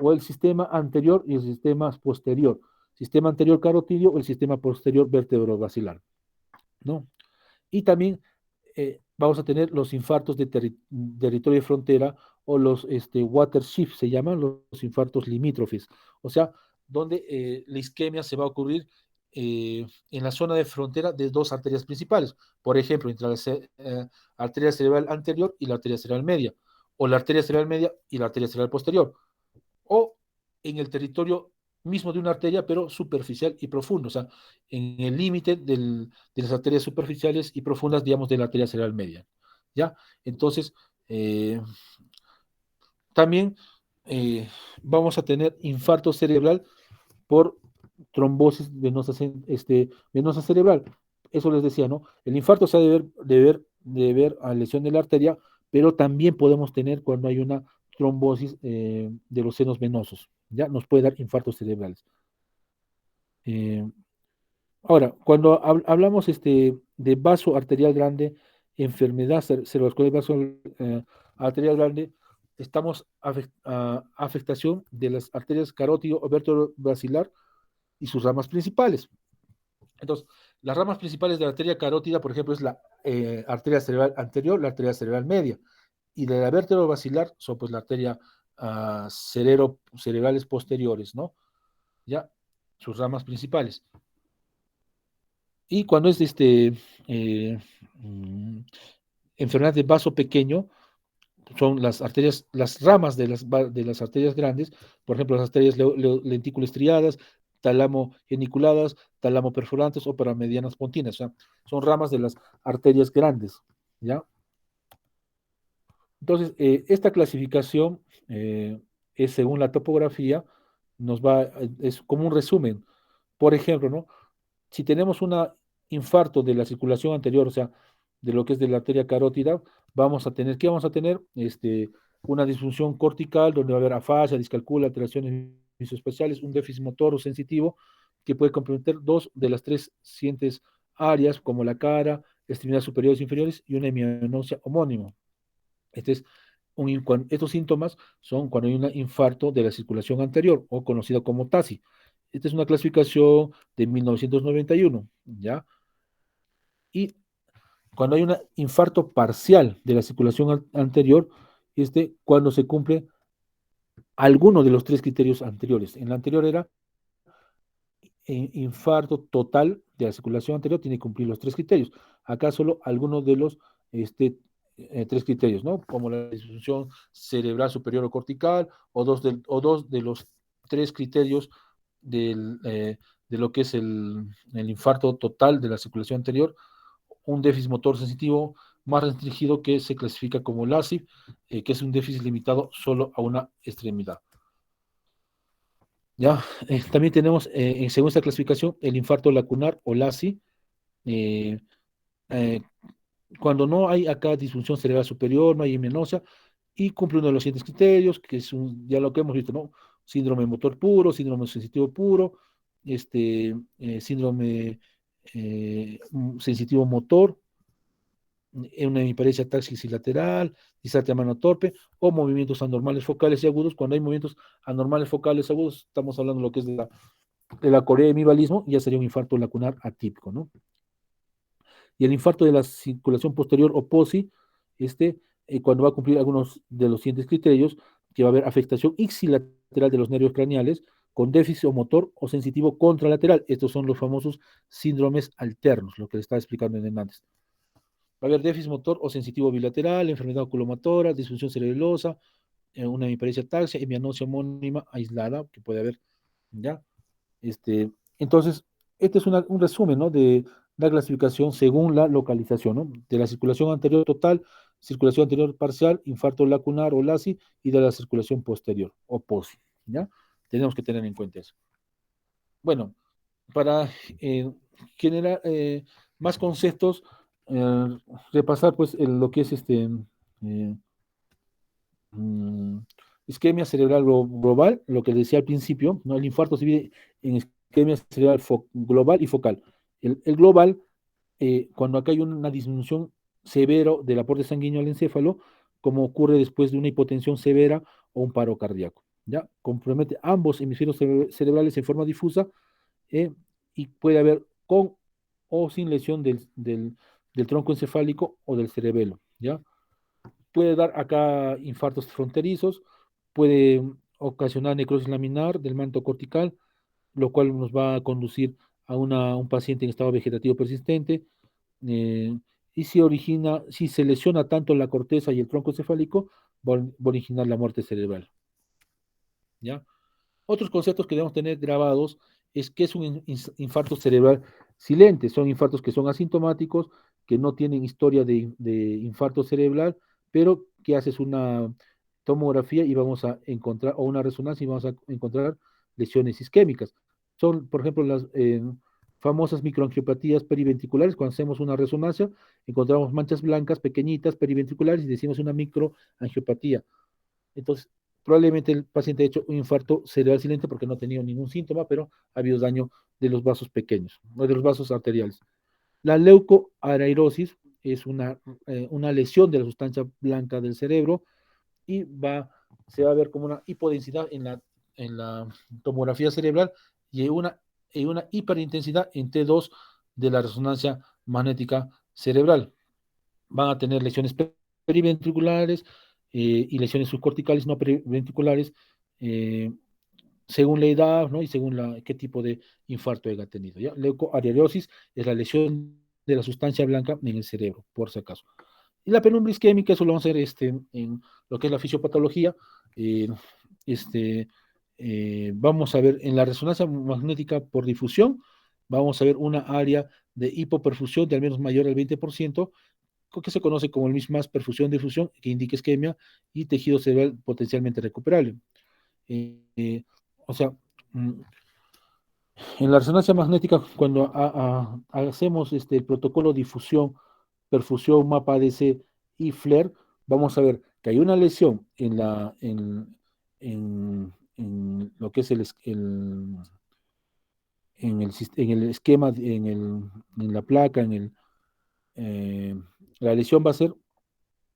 o el sistema anterior y el sistema posterior, sistema anterior carotidio o el sistema posterior vertebrovascular, ¿no? Y también vamos a tener los infartos de territorio de frontera o los water shift, se llaman los infartos limítrofes, o sea, donde la isquemia se va a ocurrir en la zona de frontera de dos arterias principales, por ejemplo, entre la arteria cerebral anterior y la arteria cerebral media, o la arteria cerebral media y la arteria cerebral posterior, o en el territorio mismo de una arteria, pero superficial y profundo, o sea, en el límite de las arterias superficiales y profundas, digamos, de la arteria cerebral media. ¿Ya? Entonces, también vamos a tener infarto cerebral por trombosis venosa, venosa cerebral. Eso les decía, ¿no? El infarto se ha de ver a lesión de la arteria, pero también podemos tener cuando hay una trombosis de los senos venosos, ¿ya? Nos puede dar infartos cerebrales. Eh, Ahora, cuando hablamos de vaso arterial grande, enfermedad cerebrovascular de vaso arterial grande, estamos a afectación de las arterias carótido o vertebrovascular y sus ramas principales. Entonces, las ramas principales de la arteria carótida, por ejemplo, es la arteria cerebral anterior, la arteria cerebral media, y de la vertebrovascular son pues la arteria cerebrales posteriores, ¿no? Ya, sus ramas principales. Y cuando es eh, mm, enfermedad de vaso pequeño, son las arterias, las ramas de las arterias grandes, por ejemplo, las arterias lentículo-estriadas, talamo geniculadas, talamo perforantes o paramedianas pontinas, o sea, son ramas de las arterias grandes, ¿ya? Entonces, esta clasificación es según la topografía, es como un resumen. Por ejemplo, ¿no? Si tenemos un infarto de la circulación anterior, o sea, de lo que es de la arteria carótida, vamos a tener, ¿qué vamos a tener? Una disfunción cortical donde va a haber afasia, discalculia, alteraciones visoespaciales, un déficit motor o sensitivo que puede comprometer dos de las tres siguientes áreas, como la cara, extremidades superiores e inferiores y una hemianosia homónima. Este es estos síntomas son cuando hay un infarto de la circulación anterior o conocida como TASI. Esta es una clasificación de 1991, ¿ya? Y cuando hay un infarto parcial de la circulación anterior, cuando se cumple alguno de los tres criterios anteriores. En la anterior era infarto total de la circulación anterior, tiene que cumplir los tres criterios. Acá solo algunos de los tres criterios, ¿no? Como la disfunción cerebral superior o cortical, o dos de los tres criterios de lo que es el infarto total de la circulación anterior, un déficit motor sensitivo más restringido que se clasifica como LASIK, que es un déficit limitado solo a una extremidad. ¿Ya? También tenemos, según esta clasificación, el infarto lacunar o LASI, eh, eh, cuando no hay acá disfunción cerebral superior, no hay hemianosia, y cumple uno de los siguientes criterios, que es ya lo que hemos visto, ¿no? Síndrome motor puro, síndrome sensitivo puro, síndrome sensitivo motor, una hemiparesia taxilateral, distancia mano torpe, o movimientos anormales focales y agudos. Cuando hay movimientos anormales focales agudos, estamos hablando de lo que es de la corea de hemivalismo, ya sería un infarto lacunar atípico, ¿no? Y el infarto de la circulación posterior o POSI, cuando va a cumplir algunos de los siguientes criterios, que va a haber afectación ipsilateral de los nervios craneales, con déficit o motor o sensitivo contralateral. Estos son los famosos síndromes alternos, lo que le estaba explicando en antes. Va a haber déficit motor o sensitivo bilateral, enfermedad oculomotora, disfunción cerebelosa, una hemiparesia ataxia, hemianosia homónima aislada, que puede haber, ¿ya? Entonces, este es un resumen, ¿no? De la clasificación según la localización, ¿no? De la circulación anterior total, circulación anterior parcial, infarto lacunar o LASI, y de la circulación posterior o POSI, ¿ya? Tenemos que tener en cuenta eso. Bueno, para generar más conceptos, eh, repasar pues lo que es eh, mm, isquemia cerebral global, lo que decía al principio, ¿no? El infarto se divide en isquemia cerebral global y focal. El global, cuando acá hay una disminución severa del aporte sanguíneo al encéfalo, como ocurre después de una hipotensión severa o un paro cardíaco, ¿ya? Compromete ambos hemisferios cerebrales en forma difusa, eh, y puede haber con o sin lesión del tronco encefálico o del cerebelo, ¿ya? Puede dar acá infartos fronterizos, puede ocasionar necrosis laminar del manto cortical, lo cual nos va a conducir a un paciente en estado vegetativo persistente. eh, y si se lesiona tanto la corteza y el tronco encefálico, va a originar la muerte cerebral, ¿ya? Otros conceptos que debemos tener grabados es que es un infarto cerebral silente. Son infartos que son asintomáticos, que no tienen historia de infarto cerebral, pero que haces una tomografía y vamos a encontrar, o una resonancia y vamos a encontrar lesiones isquémicas. Son, por ejemplo, las famosas microangiopatías periventriculares. Cuando hacemos una resonancia, encontramos manchas blancas pequeñitas periventriculares y decimos una microangiopatía. Entonces, probablemente el paciente ha hecho un infarto cerebral silente porque no ha tenido ningún síntoma, pero ha habido daño de los vasos pequeños, o de los vasos arteriales. La leucoarairosis es una lesión de la sustancia blanca del cerebro y se va a ver como una hipodensidad en la tomografía cerebral y una hiperintensidad en T2 de la resonancia magnética cerebral. Van a tener lesiones periventriculares y lesiones subcorticales no periventriculares, eh, según la edad, ¿no? Y según qué tipo de infarto haya tenido, ¿ya? Leucoarteriosis es la lesión de la sustancia blanca en el cerebro, por si acaso. Y la penumbra isquémica, eso lo vamos a hacer en lo que es la fisiopatología. eh, este, Vamos a ver en la resonancia magnética por difusión, vamos a ver una área de hipoperfusión de al menos mayor al 20%, que se conoce como el mismas perfusión-difusión, que indica isquemia y tejido cerebral potencialmente recuperable. Eh, eh, o sea, mm, en la resonancia magnética, cuando hacemos el protocolo difusión, perfusión, mapa ADC y FLAIR, vamos a ver que hay una lesión en lo que es en el esquema, en la placa, eh, la lesión va a ser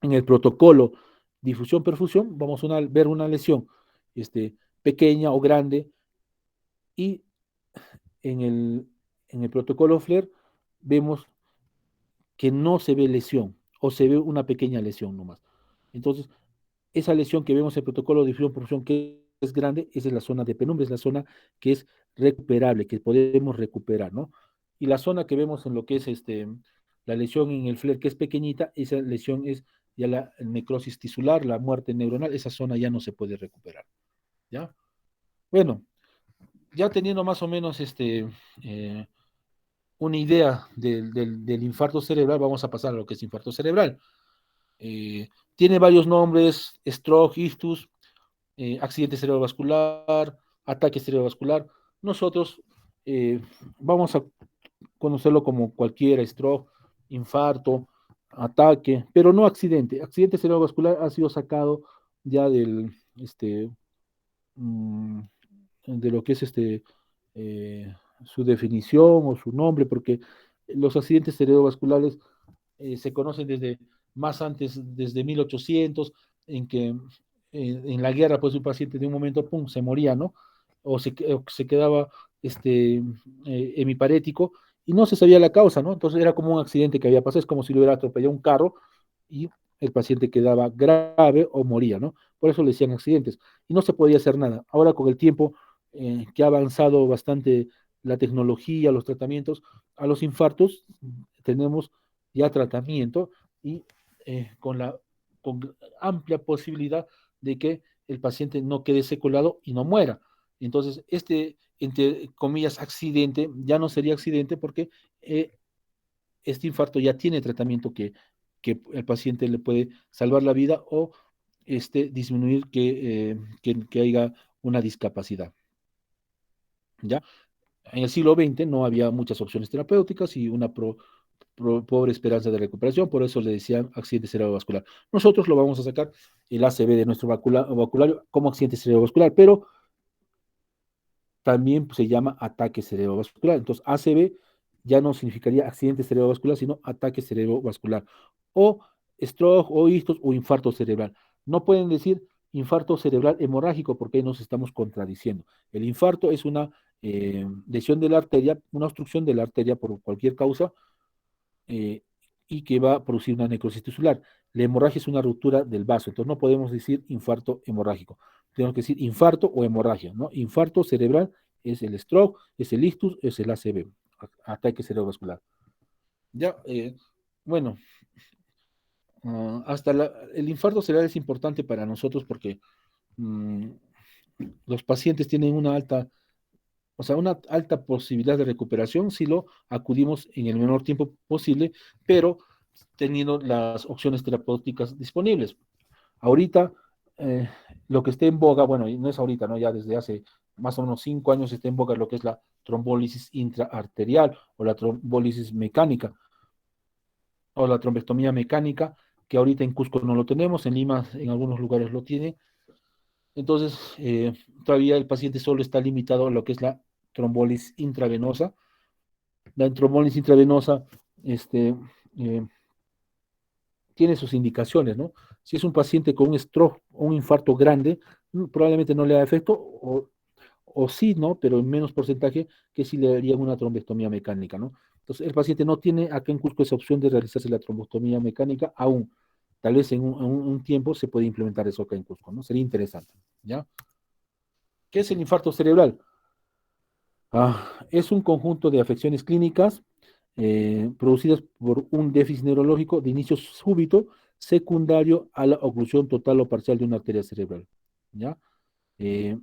en el protocolo difusión-perfusión, vamos a ver una lesión pequeña o grande, y en el protocolo FLAIR vemos que no se ve lesión o se ve una pequeña lesión nomás. Entonces, esa lesión que vemos en el protocolo de difusión que es grande, esa es la zona de penumbra, es la zona que es recuperable, que podemos recuperar, ¿no? Y la zona que vemos en lo que es la lesión en el FLAIR, que es pequeñita, esa lesión es ya la necrosis tisular, la muerte neuronal, esa zona ya no se puede recuperar, ¿ya? Bueno, ya teniendo más o menos eh, una idea del infarto cerebral, vamos a pasar a lo que es infarto cerebral. Tiene varios nombres: stroke, ictus, accidente cerebrovascular, ataque cerebrovascular. Nosotros vamos a conocerlo como cualquiera: stroke, infarto, ataque, pero no accidente. Accidente cerebrovascular ha sido sacado ya mm, de lo que es eh, su definición o su nombre, porque los accidentes cerebrovasculares se conocen desde más antes, desde 1800, en que en la guerra, pues un paciente de un momento, pum, se moría, ¿no? O se quedaba hemiparético y no se sabía la causa, ¿no? Entonces era como un accidente que había pasado, es como si le hubiera atropellado un carro y el paciente quedaba grave o moría, ¿no? Por eso le decían accidentes y no se podía hacer nada. Ahora con el tiempo que ha avanzado bastante la tecnología, los tratamientos, a los infartos tenemos ya tratamiento y con la con amplia posibilidad de que el paciente no quede secuelado y no muera. Entonces, entre comillas, accidente ya no sería accidente porque este infarto ya tiene tratamiento que el paciente le puede salvar la vida o disminuir que haya una discapacidad. ¿Ya? En el siglo XX no había muchas opciones terapéuticas y una pobre esperanza de recuperación, por eso le decían accidente cerebrovascular. Nosotros lo vamos a sacar el ACV de nuestro vocabulario como accidente cerebrovascular, pero también pues, se llama ataque cerebrovascular. Entonces, ACV ya no significaría accidente cerebrovascular, sino ataque cerebrovascular. O stroke, o ictus, o infarto cerebral. No pueden decir infarto cerebral hemorrágico porque ahí nos estamos contradiciendo. El infarto es una lesión de la arteria, una obstrucción de la arteria por cualquier causa, eh, y que va a producir una necrosis tisular. La hemorragia es una ruptura del vaso, entonces no podemos decir infarto hemorrágico. Tenemos que decir infarto o hemorragia, ¿no? Infarto cerebral es el stroke, es el ictus, es el ACV, ataque cerebrovascular. Ya, bueno, hasta el infarto cerebral es importante para nosotros porque mm, los pacientes tienen una alta posibilidad de recuperación si lo acudimos en el menor tiempo posible, pero teniendo las opciones terapéuticas disponibles. Ahorita, eh, lo que está en boga, bueno, y no es ahorita, ¿no? Ya desde hace más o menos 5 años está en boga lo que es la trombólisis intraarterial o la trombólisis mecánica o la trombectomía mecánica, que ahorita en Cusco no lo tenemos, en Lima en algunos lugares lo tiene. Entonces, todavía el paciente solo está limitado a lo que es la trombólisis intravenosa. La trombólisis intravenosa eh, tiene sus indicaciones, ¿no? Si es un paciente con un stroke o un infarto grande, probablemente no le haga efecto, o sí, ¿no? Pero en menos porcentaje que si le harían una trombectomía mecánica, ¿no? Entonces, el paciente no tiene acá en Cusco esa opción de realizarse la trombectomía mecánica aún. Tal vez en un tiempo se puede implementar eso acá en Cusco, ¿no? Sería interesante, ¿ya? ¿Qué es el infarto cerebral? Es un conjunto de afecciones clínicas producidas por un déficit neurológico de inicio súbito secundario a la oclusión total o parcial de una arteria cerebral, ¿ya? Eh,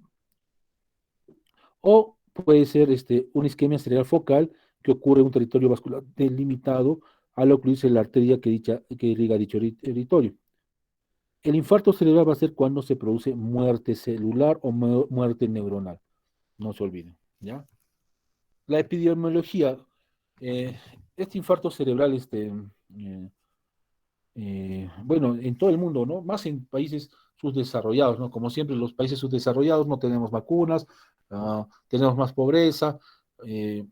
o puede ser una isquemia cerebral focal que ocurre en un territorio vascular delimitado al ocluirse la arteria que irriga dicho territorio. El infarto cerebral va a ser cuando se produce muerte celular o muerte neuronal, no se olviden, ¿ya? La epidemiología, eh, este infarto cerebral, bueno, en todo el mundo, ¿no? Más en países subdesarrollados, ¿no? Como siempre, los países subdesarrollados no tenemos vacunas, tenemos más pobreza, eh,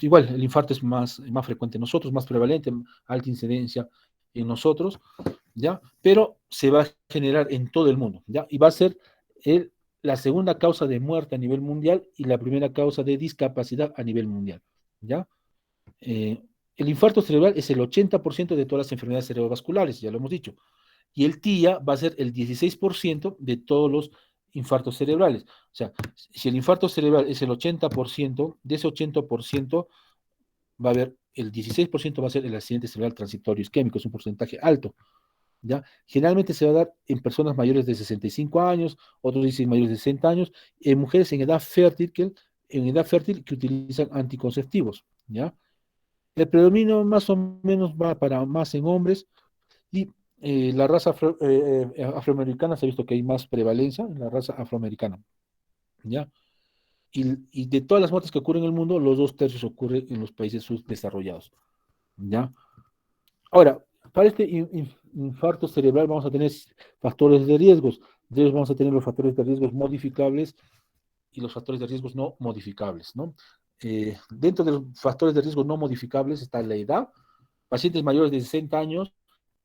igual el infarto es más frecuente en nosotros, más prevalente, alta incidencia en nosotros, ¿ya? Pero se va a generar en todo el mundo, ¿ya? Y va a ser el, la segunda causa de muerte a nivel mundial y la primera causa de discapacidad a nivel mundial, ¿ya? Eh, el infarto cerebral es el 80% de todas las enfermedades cerebrovasculares, ya lo hemos dicho, y el TIA va a ser el 16% de todos los infartos cerebrales. O sea, si el infarto cerebral es el 80%, de ese 80% va a haber el 16% va a ser el accidente cerebral transitorio isquémico, es un porcentaje alto. ¿Ya? Generalmente se va a dar en personas mayores de 65 años, otros dicen mayores de 60 años, en mujeres en edad fértil que utilizan anticonceptivos. ¿Ya? El predominio más o menos va para más en hombres y la raza afroamericana se ha visto que hay más prevalencia en la raza afroamericana. ¿Ya? Y de todas las muertes que ocurren en el mundo, los 2/3 ocurren en los países subdesarrollados. ¿Ya? Ahora, para este infarto cerebral vamos a tener factores de riesgos. De ellos vamos a tener los factores de riesgos modificables y los factores de riesgos no modificables, ¿no? Dentro de los factores de riesgo no modificables está la edad. Pacientes mayores de 60 años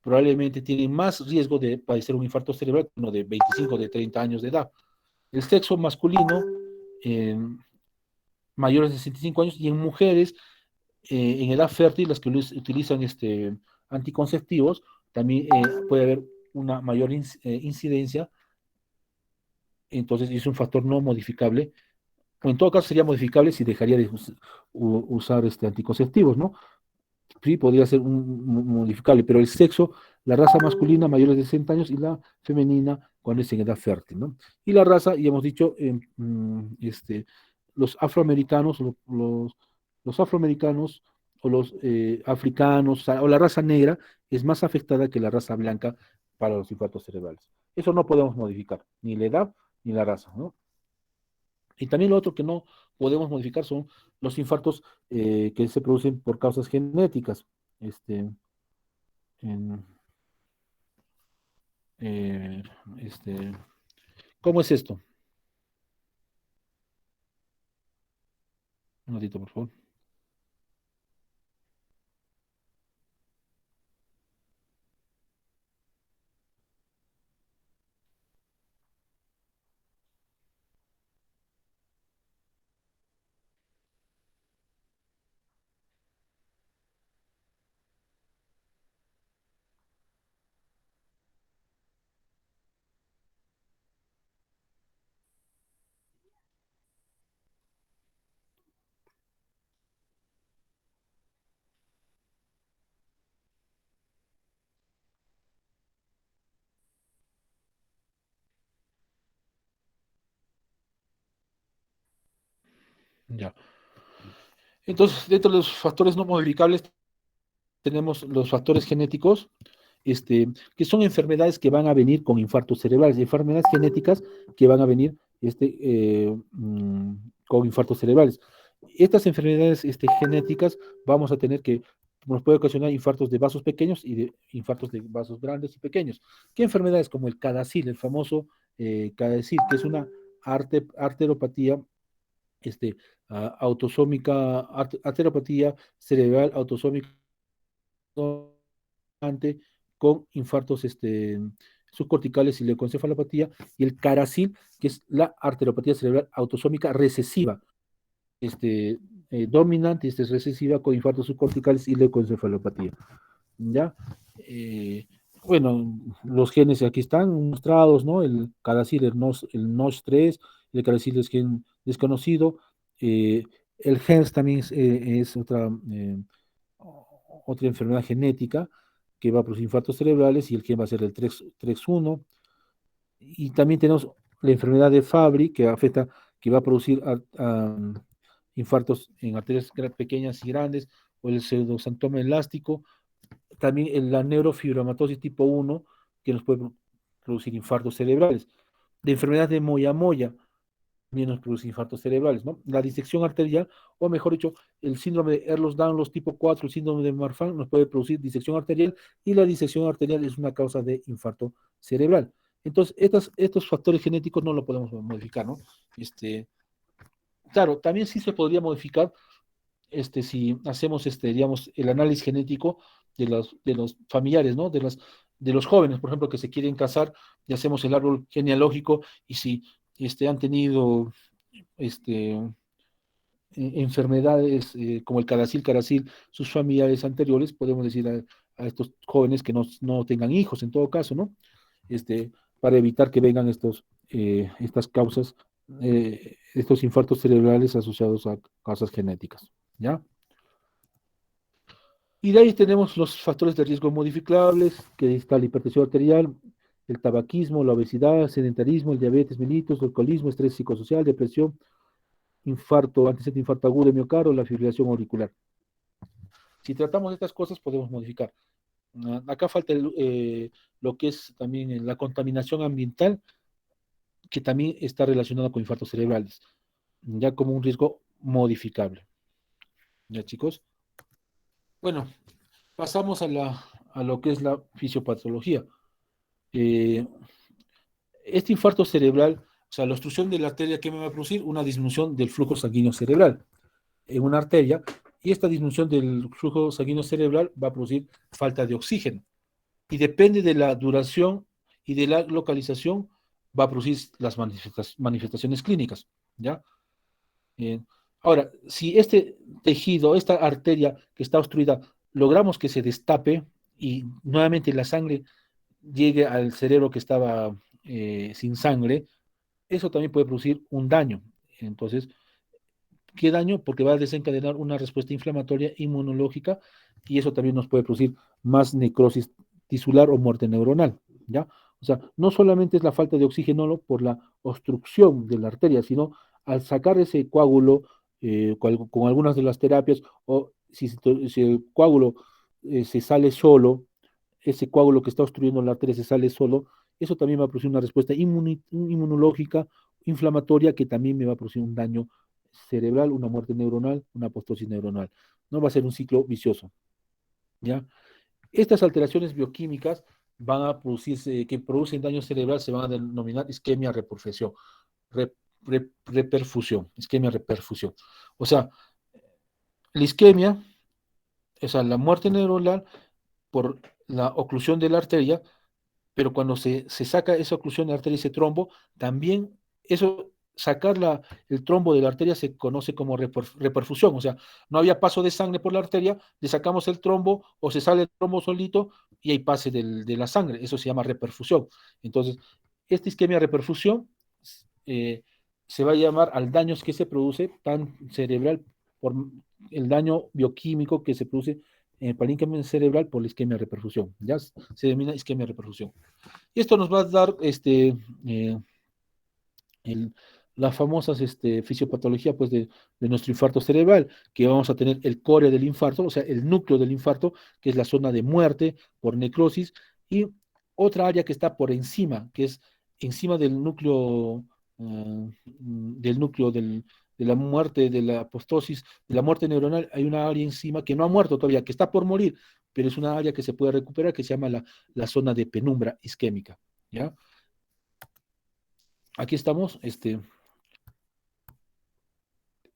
probablemente tienen más riesgo de padecer un infarto cerebral que uno de 25 o de 30 años de edad. El sexo masculino, eh, mayores de 65 años, y en mujeres en edad fértil, las que utilizan anticonceptivos, también puede haber una mayor incidencia, entonces es un factor no modificable, o en todo caso sería modificable si dejaría de usar anticonceptivos, ¿no? Sí, podría ser modificable, pero el sexo, la raza masculina mayores de 60 años y la femenina cuando es en edad fértil, ¿no? Y la raza, y hemos dicho, los afroamericanos, los afroamericanos o los africanos, o la raza negra es más afectada que la raza blanca para los infartos cerebrales. Eso no podemos modificar, ni la edad ni la raza, ¿no? Y también lo otro que no podemos modificar son los infartos que se producen por causas genéticas. Este, en, eh, este, ¿Cómo es esto? Un ratito, por favor. Ya. Entonces, dentro de los factores no modificables tenemos los factores genéticos, que son enfermedades que van a venir con infartos cerebrales, enfermedades genéticas que van a venir con infartos cerebrales. Estas enfermedades genéticas vamos a tener que nos puede ocasionar infartos de vasos pequeños y de infartos de vasos grandes y pequeños. ¿Qué enfermedades? Como el CADASIL, el famoso CADASIL, que es una arteropatía autosómica, arteropatía cerebral autosómica con infartos subcorticales y leucoencefalopatía, y el CARASIL, que es la arteropatía cerebral autosómica recesiva, dominante, recesiva con infartos subcorticales y leucoencefalopatía. ¿Ya? Bueno, los genes aquí están mostrados, ¿no? El Cadacil, el NOS3, el Cadacil es gen desconocido. eh, el HERS también es otra enfermedad genética que va a producir infartos cerebrales y el gen va a ser el 3-1. Y también tenemos la enfermedad de Fabry que afecta, que va a producir infartos en arterias pequeñas y grandes, o el pseudoxantoma elástico, también la neurofibromatosis tipo 1, que nos puede producir infartos cerebrales. La enfermedad de Moyamoya también nos produce infartos cerebrales, ¿no? La disección arterial, o mejor dicho, el síndrome de Ehlers-Danlos tipo 4, el síndrome de Marfan, nos puede producir disección arterial, y la disección arterial es una causa de infarto cerebral. Entonces, estos factores genéticos no lo podemos modificar, ¿no? Claro, también sí se podría modificar si hacemos digamos, el análisis genético de los familiares, ¿no? De los jóvenes, por ejemplo, que se quieren casar, y hacemos el árbol genealógico, y si han tenido enfermedades como el caracil, sus familiares anteriores, podemos decir a estos jóvenes que no tengan hijos, en todo caso, ¿no? Para evitar que vengan estas causas, estos infartos cerebrales asociados a causas genéticas, ¿ya? Y de ahí tenemos los factores de riesgo modificables, que está la hipertensión arterial, el tabaquismo, la obesidad, sedentarismo, el diabetes mellitus, el alcoholismo, estrés psicosocial, depresión, infarto, antecedente de infarto agudo de miocardio, la fibrilación auricular. Si tratamos estas cosas, podemos modificar. Acá falta lo que es también la contaminación ambiental, que también está relacionada con infartos cerebrales, ya como un riesgo modificable. ¿Ya, chicos? Bueno, pasamos a lo que es la fisiopatología. Eh, este infarto cerebral, o sea, la obstrucción de la arteria, ¿qué me va a producir? Una disminución del flujo sanguíneo cerebral en una arteria, y esta disminución del flujo sanguíneo cerebral va a producir falta de oxígeno. Y depende de la duración y de la localización, va a producir las manifestaciones clínicas, ¿ya? Bien. Ahora, si este tejido, esta arteria que está obstruida, logramos que se destape y nuevamente la sangre llegue al cerebro que estaba sin sangre, eso también puede producir un daño. Entonces, ¿qué daño? Porque va a desencadenar una respuesta inflamatoria inmunológica, y eso también nos puede producir más necrosis tisular o muerte neuronal, ¿ya? O sea, no solamente es la falta de oxígeno por la obstrucción de la arteria, sino al sacar ese coágulo con algunas de las terapias, o si el coágulo se sale solo, ese coágulo que está obstruyendo la arteria se sale solo, eso también va a producir una respuesta inmunológica inflamatoria, que también me va a producir un daño cerebral, una muerte neuronal, una apostosis neuronal. No va a ser un ciclo vicioso, ¿ya? Estas alteraciones bioquímicas van a producirse, que producen daño cerebral, se van a denominar isquemia reperfusión, reperfusión, isquemia reperfusión. O sea, la isquemia, o sea, la muerte neuronal por la oclusión de la arteria, pero cuando se saca esa oclusión de la arteria y ese trombo, también eso, sacar el trombo de la arteria se conoce como reperfusión, o sea, no había paso de sangre por la arteria, le sacamos el trombo o se sale el trombo solito y hay pase de la sangre, eso se llama reperfusión. Entonces, esta isquemia reperfusión eh, se va a llamar al daño que se produce tan cerebral por el daño bioquímico que se produce en el parénquima cerebral por la isquemia reperfusión. Ya se denomina isquemia reperfusión. Y esto nos va a dar eh, el, las famosas fisiopatología, pues, de nuestro infarto cerebral, que vamos a tener el core del infarto, o sea, el núcleo del infarto, que es la zona de muerte por necrosis, y otra área que está por encima, que es encima del núcleo de la muerte, de la apostosis, de la muerte neuronal. Hay una área encima que no ha muerto todavía, que está por morir, pero es una área que se puede recuperar, que se llama la zona de penumbra isquémica, ¿ya? Aquí estamos, este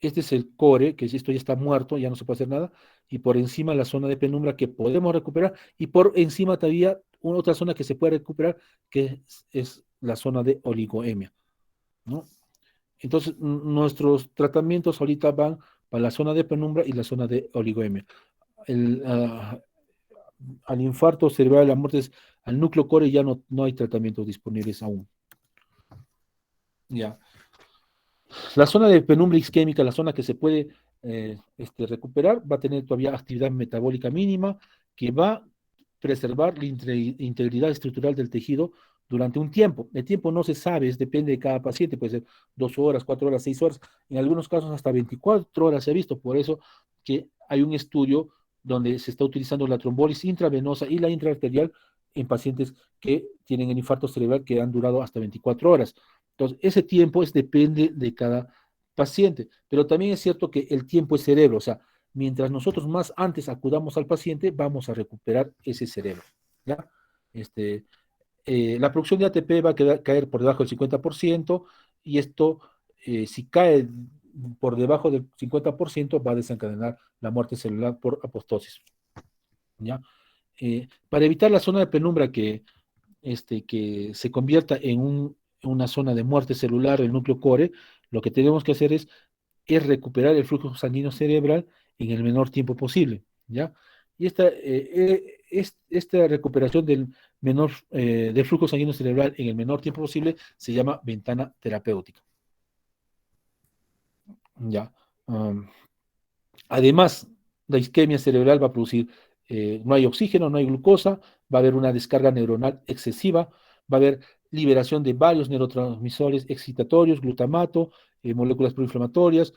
es el core, que si esto ya está muerto, ya no se puede hacer nada, y por encima la zona de penumbra que podemos recuperar, y por encima todavía otra zona que se puede recuperar, que es la zona de oligoemia, ¿no? Entonces, nuestros tratamientos ahorita van para la zona de penumbra y la zona de oligoemia. El, al infarto cerebral, la muerte al núcleo core, ya no hay tratamientos disponibles aún. Ya. La zona de penumbra isquémica, la zona que se puede recuperar, va a tener todavía actividad metabólica mínima que va a preservar la integridad estructural del tejido durante un tiempo. El tiempo no se sabe, depende de cada paciente, puede ser 2 horas, 4 horas, 6 horas, en algunos casos hasta 24 horas se ha visto, por eso que hay un estudio donde se está utilizando la trombólisis intravenosa y la intraarterial en pacientes que tienen el infarto cerebral que han durado hasta 24 horas. Entonces, ese tiempo depende de cada paciente, pero también es cierto que el tiempo es cerebro, o sea, mientras nosotros más antes acudamos al paciente, vamos a recuperar ese cerebro, ¿ya? La producción de ATP va a caer por debajo del 50% y esto, si cae por debajo del 50%, va a desencadenar la muerte celular por apoptosis, ¿ya? Para evitar la zona de penumbra que se convierta en una zona de muerte celular, el núcleo core, lo que tenemos que hacer es recuperar el flujo sanguíneo cerebral en el menor tiempo posible, ¿ya? Y esta recuperación del flujo sanguíneo cerebral en el menor tiempo posible se llama ventana terapéutica, ¿ya? Además, la isquemia cerebral va a producir, no hay oxígeno, no hay glucosa, va a haber una descarga neuronal excesiva, va a haber liberación de varios neurotransmisores excitatorios, glutamato, moléculas proinflamatorias,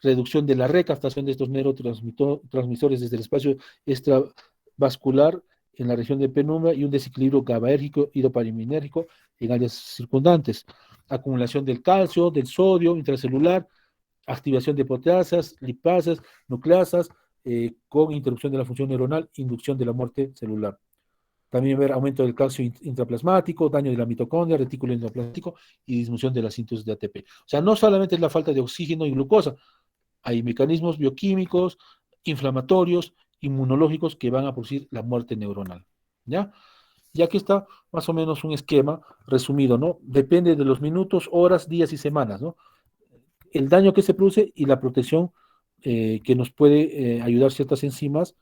reducción de la recaptación de estos neurotransmisores desde el espacio extravascular en la región de penumbra y un desequilibrio GABAérgico y dopaminergico en áreas circundantes. Acumulación del calcio, del sodio intracelular, activación de proteasas, lipasas, nucleasas, con interrupción de la función neuronal, inducción de la muerte celular. También ver aumento del calcio intraplasmático, daño de la mitocondria, retículo endoplasmático y disminución de la síntesis de ATP. O sea, no solamente es la falta de oxígeno y glucosa, hay mecanismos bioquímicos, inflamatorios, inmunológicos que van a producir la muerte neuronal. ¿Ya? Y aquí está más o menos un esquema resumido, ¿no? Depende de los minutos, horas, días y semanas, ¿no? El daño que se produce y la protección que nos puede ayudar ciertas enzimas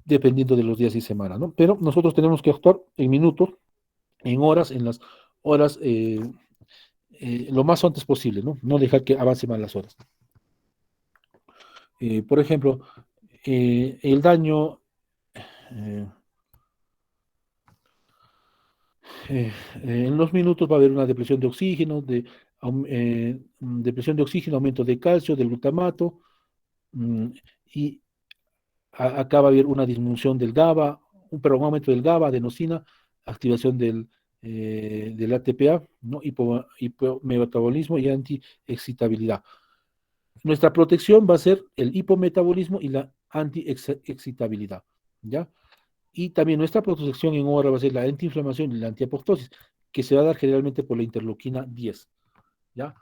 dependiendo de los días y semanas, ¿no? Pero nosotros tenemos que actuar en minutos, en horas, en las horas lo más antes posible, ¿no? No dejar que avance más las horas. Por ejemplo, el daño eh, en los minutos va a haber una depresión de oxígeno, depresión de oxígeno, aumento de calcio, del glutamato, y acá va a haber una disminución del GABA, un aumento del GABA, adenosina, activación del ATPA, ¿no? Hipometabolismo y antiexcitabilidad. Nuestra protección va a ser el hipometabolismo y la antiexcitabilidad, ¿ya? Y también nuestra protección en hora va a ser la antiinflamación y la antiapoptosis, que se va a dar generalmente por la interleuquina 10, ¿ya?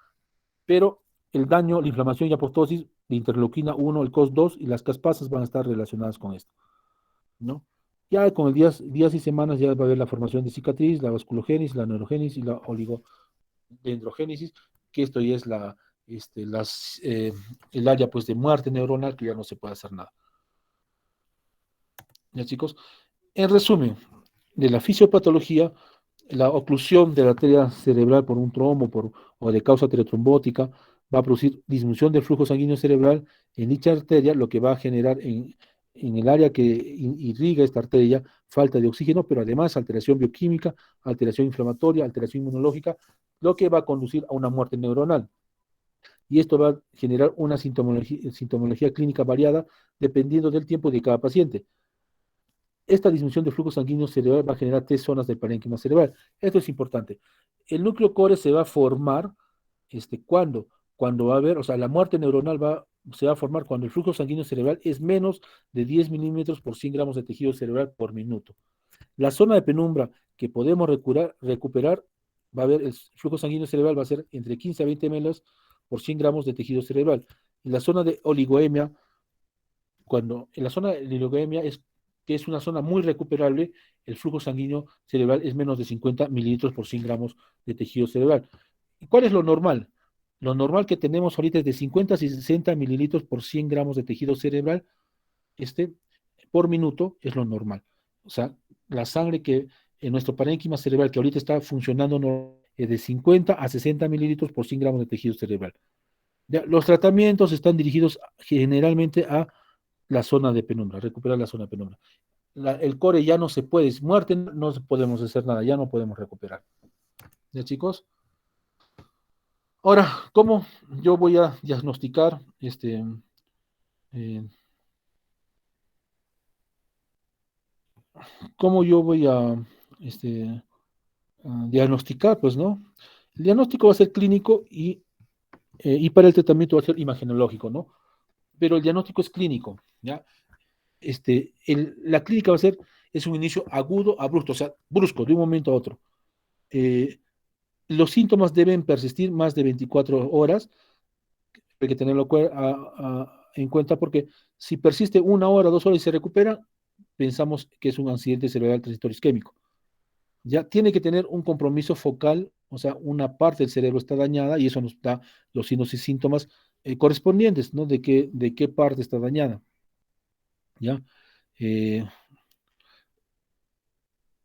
Pero el daño, la inflamación y apoptosis de interleuquina 1, el COS2 y las caspasas van a estar relacionadas con esto, ¿no? Ya con el días y semanas ya va a haber la formación de cicatriz, la vasculogénesis, la neurogénesis y la oligodendrogénesis, que esto ya es el área pues de muerte neuronal que ya no se puede hacer nada. Ya chicos, en resumen, de la fisiopatología, la oclusión de la arteria cerebral por un trombo o de causa arteriotrombótica va a producir disminución del flujo sanguíneo cerebral en dicha arteria, lo que va a generar en el área que irriga esta arteria falta de oxígeno, pero además alteración bioquímica, alteración inflamatoria, alteración inmunológica, lo que va a conducir a una muerte neuronal. Y esto va a generar una sintomología clínica variada dependiendo del tiempo de cada paciente. Esta disminución de flujo sanguíneo cerebral va a generar 3 zonas del parénquima cerebral. Esto es importante. El núcleo core se va a formar cuando va a haber, o sea, la muerte neuronal se va a formar cuando el flujo sanguíneo cerebral es menos de 10 milímetros por 100 gramos de tejido cerebral por minuto. La zona de penumbra que podemos recuperar, va a haber, el flujo sanguíneo cerebral va a ser entre 15 a 20 ml por 100 gramos de tejido cerebral. Y la zona de oligoemia, en la zona de oligoemia que es una zona muy recuperable, el flujo sanguíneo cerebral es menos de 50 mililitros por 100 gramos de tejido cerebral. ¿Y cuál es lo normal? Lo normal que tenemos ahorita es de 50 a 60 mililitros por 100 gramos de tejido cerebral, por minuto es lo normal. O sea, la sangre que en nuestro parénquima cerebral, que ahorita está funcionando, es de 50 a 60 mililitros por 100 gramos de tejido cerebral. Ya, los tratamientos están dirigidos generalmente a la zona de penumbra, recuperar la zona de penumbra. El core ya no se puede, es muerte, no podemos hacer nada, ya no podemos recuperar. ¿Ya, chicos? Ahora, ¿cómo yo voy a diagnosticar eh, cómo yo voy a diagnosticar? Pues, ¿no? El diagnóstico va a ser clínico y para el tratamiento va a ser imagenológico, ¿no? Pero el diagnóstico es clínico, ¿ya? La clínica va a ser, es un inicio agudo, abrupto, o sea, brusco, de un momento a otro. Eh, los síntomas deben persistir más de 24 horas, hay que tenerlo en cuenta porque si persiste 1 hora, 2 horas y se recupera, pensamos que es un accidente cerebral transitorio isquémico. Ya tiene que tener un compromiso focal, o sea, una parte del cerebro está dañada y eso nos da los signos y síntomas correspondientes, ¿no? De qué parte está dañada, ¿ya? Eh,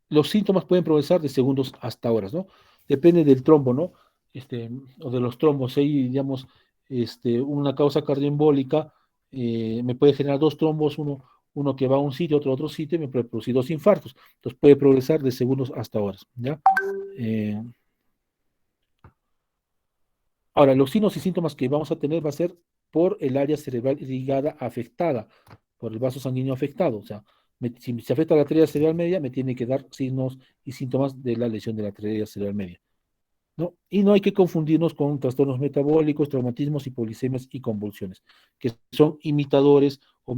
los síntomas pueden progresar de segundos hasta horas, ¿no? Depende del trombo, ¿no? O de los trombos. Hay, digamos, una causa cardioembólica me puede generar dos trombos, uno que va a un sitio, otro a otro sitio, y me puede producir dos infartos. Entonces puede progresar de segundos hasta horas, ¿ya? Eh, ahora, los signos y síntomas que vamos a tener va a ser por el área cerebral irrigada afectada, por el vaso sanguíneo afectado. O sea, si se afecta la arteria cerebral media, me tiene que dar signos y síntomas de la lesión de la arteria cerebral media, ¿no? Y no hay que confundirnos con trastornos metabólicos, traumatismos, hipolicemias y convulsiones, que son imitadores o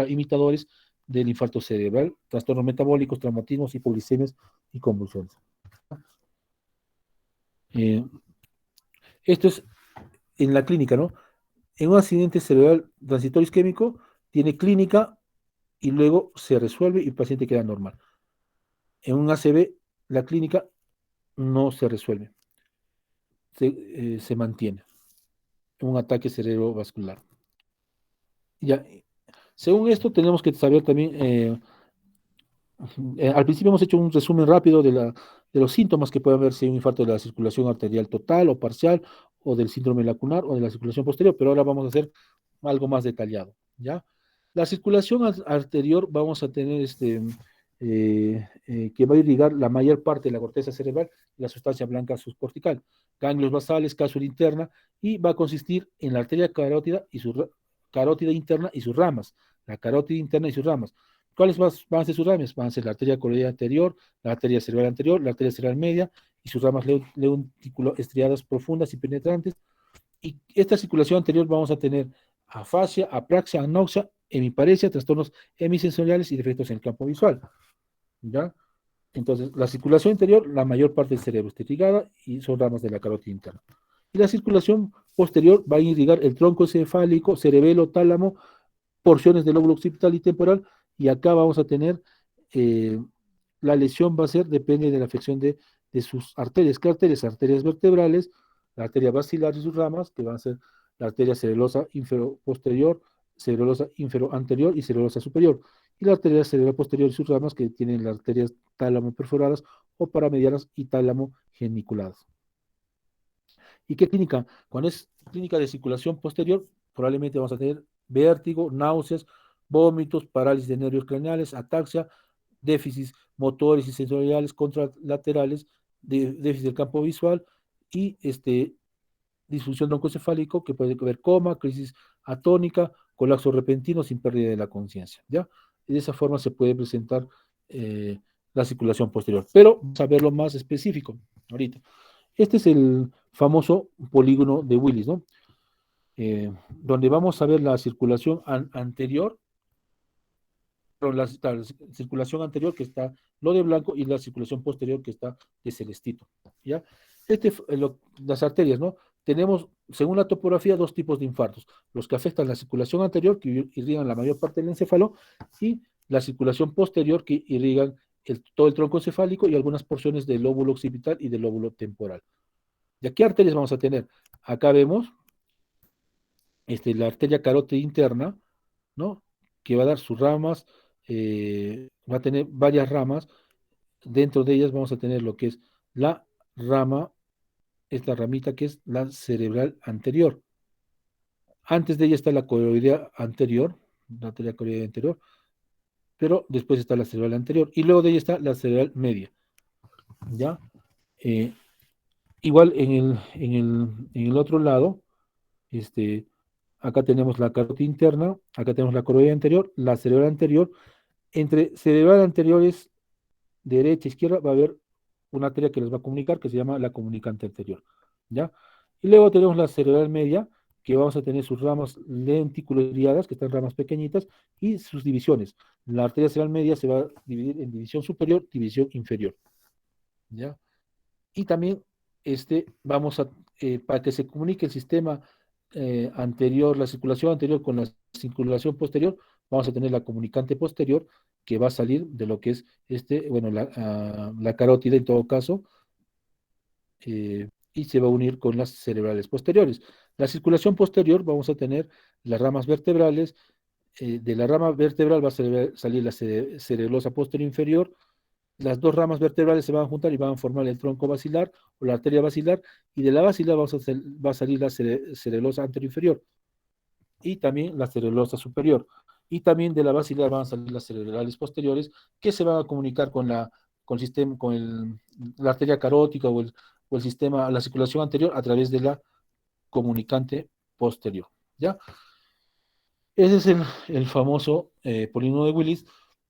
imitadores del infarto cerebral, trastornos metabólicos, traumatismos, hipolicemias y convulsiones. Eh, esto es en la clínica, ¿no? En un accidente cerebral transitorio isquémico tiene clínica y luego se resuelve y el paciente queda normal. En un ACV, la clínica no se resuelve, se mantiene. Un ataque cerebrovascular. Ya, según esto, tenemos que saber también, al principio hemos hecho un resumen rápido de los síntomas que puede haber si hay un infarto de la circulación arterial total o parcial, o del síndrome lacunar o de la circulación posterior, pero ahora vamos a hacer algo más detallado, ¿ya? La circulación arterior vamos a tener que va a irrigar la mayor parte de la corteza cerebral, la sustancia blanca subcortical, ganglios basales, cápsula interna, y va a consistir en la arteria carótida interna y sus ramas, la carótida interna y sus ramas. ¿Cuáles van a ser sus ramas? Van a ser la arteria coroidea anterior, la arteria cerebral anterior, la arteria cerebral media y sus ramas estriadas profundas y penetrantes. Y esta circulación anterior vamos a tener afasia, apraxia, anoxia, hemiparesia, trastornos hemisensoriales y defectos en el campo visual, ¿ya? Entonces, la circulación interior, la mayor parte del cerebro está irrigada y son ramas de la carótida interna. Y la circulación posterior va a irrigar el tronco encefálico, cerebelo, tálamo, porciones del lóbulo occipital y temporal, y acá vamos a tener, eh, la lesión va a ser, depende de la afección de sus arterias. ¿Qué arterias? Arterias vertebrales, la arteria basilar y sus ramas, que van a ser la arteria cerebelosa infero-posterior, cerebelosa infero-anterior y cerebelosa superior. Y la arteria cerebral posterior y sus ramas, que tienen las arterias tálamo perforadas o paramedianas y tálamo geniculadas. ¿Y qué clínica? Cuando es clínica de circulación posterior, probablemente vamos a tener vértigo, náuseas, vómitos, parálisis de nervios craneales, ataxia, déficits motores y sensoriales contralaterales, déficit del campo visual y disfunción broncocefálico que puede haber coma, crisis atónica, colapso repentino sin pérdida de la conciencia, ¿ya? Y de esa forma se puede presentar la circulación posterior. Pero vamos a verlo más específico ahorita. Este es el famoso polígono de Willis, ¿no? Donde vamos a ver la circulación anterior, pero la circulación anterior que está lo de blanco y la circulación posterior que está de celestito, ¿ya? Las arterias, ¿no? Tenemos, según la topografía, dos tipos de infartos. Los que afectan la circulación anterior, que irrigan la mayor parte del encéfalo, y la circulación posterior, que irrigan todo el tronco encefálico y algunas porciones del lóbulo occipital y del lóbulo temporal. ¿Ya qué arterias vamos a tener? Acá vemos la arteria carótida interna, ¿no? que va a dar sus ramas, va a tener varias ramas. Dentro de ellas vamos a tener lo que es la rama, esta ramita que es la cerebral anterior. Antes de ella está la coroidea anterior, la arteria coroidea anterior, pero después está la cerebral anterior, y luego de ella está la cerebral media, ¿ya? Eh, Igual en el otro lado, este, acá tenemos la carótida interna, acá tenemos la coroidea anterior, la cerebral anterior. Entre cerebral anteriores, derecha e izquierda, va a haber una arteria que les va a comunicar, que se llama la comunicante anterior, ¿ya? Y luego tenemos la cerebral media, que vamos a tener sus ramas lenticulostriadas, que están ramas pequeñitas, y sus divisiones. La arteria cerebral media se va a dividir en división superior, división inferior, ¿ya? Y también vamos a, para que se comunique el sistema anterior, la circulación anterior con la circulación posterior, vamos a tener la comunicante posterior que va a salir de lo que es bueno, la carótida en todo caso, y se va a unir con las cerebrales posteriores. La circulación posterior vamos a tener las ramas vertebrales, de la rama vertebral va a salir la cerebelosa posterior inferior. Las dos ramas vertebrales se van a juntar y van a formar el tronco basilar o la arteria basilar, y de la basilar va a salir la cerebelosa anteroinferior y también la cerebelosa superior. Y también de la basilar van a salir las cerebrales posteriores, que se van a comunicar con el sistema, la arteria carótica o el sistema, la circulación anterior a través de la comunicante posterior. ¿Ya? Ese es el famoso polinomio de Willis.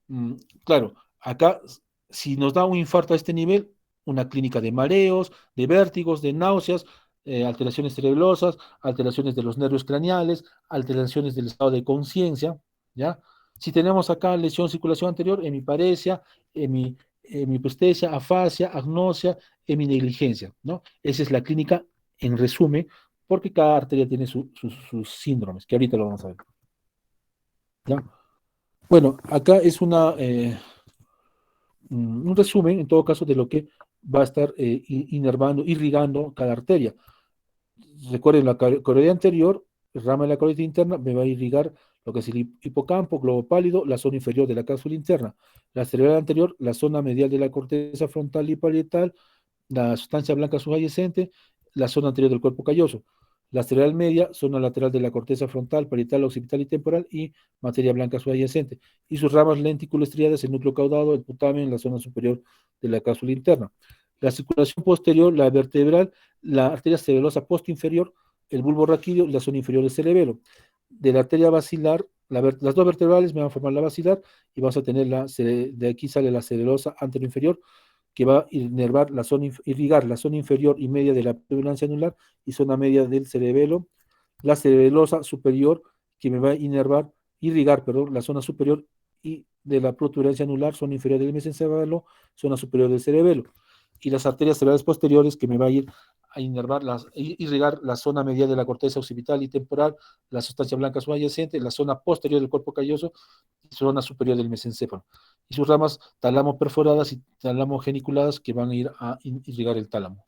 Mm, claro, acá, si nos da un infarto a este nivel, una clínica de mareos, de vértigos, de náuseas, alteraciones cerebelosas, alteraciones de los nervios craneales, alteraciones del estado de conciencia, ¿ya? Si tenemos acá lesión circulación anterior, hemiparesia, hemiprestesia, afasia, agnosia, heminegligencia, ¿no? Esa es la clínica en resumen, porque cada arteria tiene sus síndromes, que ahorita lo vamos a ver. ¿Ya? Bueno, acá es un resumen, en todo caso, de lo que va a estar inervando, irrigando cada arteria. Recuerden, la coroidea anterior, el rama de la coroidea interna, me va a irrigar lo que es el hipocampo, globo pálido, la zona inferior de la cápsula interna. La cerebral anterior, la zona medial de la corteza frontal y parietal, la sustancia blanca subyacente, la zona anterior del cuerpo calloso. La cerebral media, zona lateral de la corteza frontal, parietal, occipital y temporal, y materia blanca subyacente. Y sus ramas lenticulostriadas, el núcleo caudado, el putamen, en la zona superior de la cápsula interna. La circulación posterior, la vertebral, la arteria cerebelosa postinferior, el bulbo raquídeo y la zona inferior del cerebelo. De la arteria basilar, las dos vertebrales me van a formar la basilar, y vamos a tener de aquí sale la cerebelosa anteroinferior, que va a inervar irrigar la zona inferior y media de la protuberancia anular y zona media del cerebelo. La cerebelosa superior, que me va a irrigar, perdón, la zona superior y de la protuberancia anular, zona inferior del mesencéfalo, zona superior del cerebelo. Y las arterias cerebrales posteriores, que me va a ir a irrigar la zona medial de la corteza occipital y temporal, la sustancia blanca subyacente, la zona posterior del cuerpo calloso y zona superior del mesencéfalo. Y sus ramas talamo perforadas y talamo geniculadas, que van a ir a irrigar el tálamo.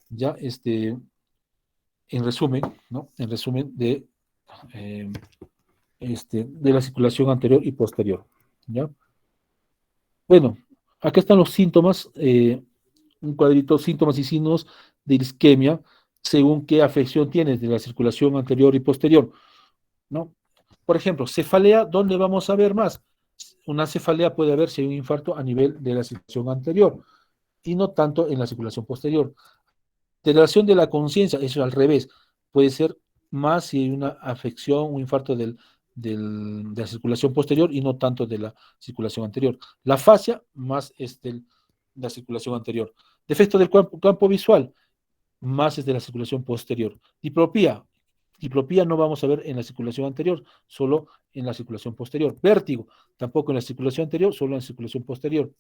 Ya, en resumen, ¿no? En resumen eh, de la circulación anterior y posterior. ¿Ya? Bueno, acá están los síntomas, un cuadrito, síntomas y signos de isquemia, según qué afección tienes de la circulación anterior y posterior, ¿no? Por ejemplo, cefalea, ¿dónde vamos a ver más? Una cefalea puede haber si hay un infarto a nivel de la circulación anterior y no tanto en la circulación posterior. Alteración de la conciencia, eso al revés, puede ser más si hay una afección, un infarto de la circulación posterior y no tanto de la circulación anterior. La fascia, más es de la circulación anterior. Defecto del campo visual, más es de la circulación posterior. Diplopía, diplopía no vamos a ver en la circulación anterior, solo en la circulación posterior. Vértigo, tampoco en la circulación anterior, solo en la circulación posterior.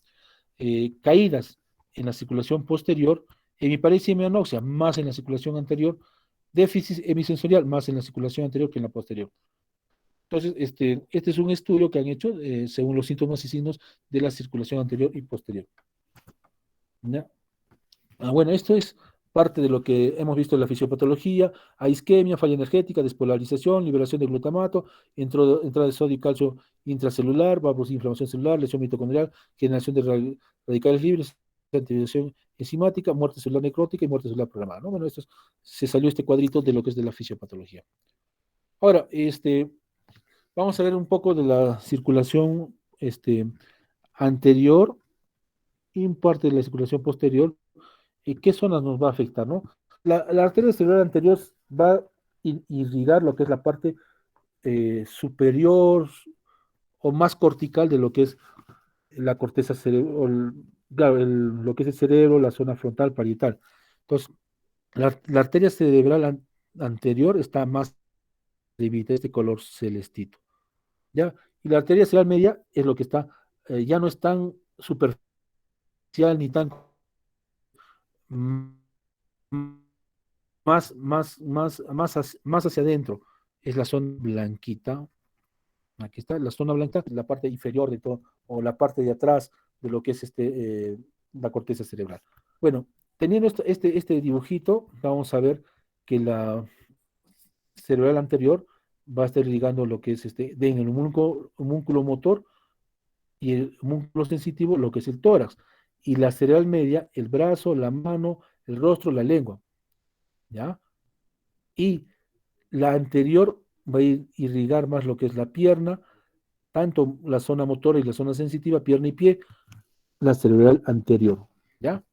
Caídas en la circulación posterior, hemiparesia y hemianoxia, más en la circulación anterior, déficit hemisensorial, más en la circulación anterior que en la posterior. Entonces, este es un estudio que han hecho según los síntomas y signos de la circulación anterior y posterior. ¿Ya? Bueno, esto es parte de lo que hemos visto en la fisiopatología, hay isquemia, falla energética, despolarización, liberación de glutamato, entrada de sodio y calcio intracelular, vamos, inflamación celular, lesión mitocondrial, generación de radicales libres, activación enzimática, muerte celular necrótica y muerte celular programada, ¿no? Bueno, se salió este cuadrito de lo que es de la fisiopatología. Ahora, vamos a ver un poco de la circulación anterior y parte de la circulación posterior y qué zonas nos va a afectar, ¿no? La arteria cerebral anterior va a irrigar lo que es la parte superior o más cortical de lo que es la corteza cerebral, claro, lo que es el cerebro, la zona frontal, parietal. Entonces, la arteria cerebral anterior está más de este color celestito, ¿ya? Y la arteria cerebral media es lo que está, ya no es tan superficial ni tan mm, más hacia adentro. Es la zona blanquita. Aquí está, la zona blanca, la parte inferior de todo, o la parte de atrás de lo que es la corteza cerebral. Bueno, teniendo este dibujito, vamos a ver que la cerebral anterior va a estar ligando lo que es en el homúnculo motor y el músculo sensitivo, lo que es el tórax, y la cerebral media, el brazo, la mano, el rostro, la lengua, ¿ya? Y la anterior va a irrigar más lo que es la pierna, tanto la zona motora y la zona sensitiva, pierna y pie, la cerebral anterior, ¿ya?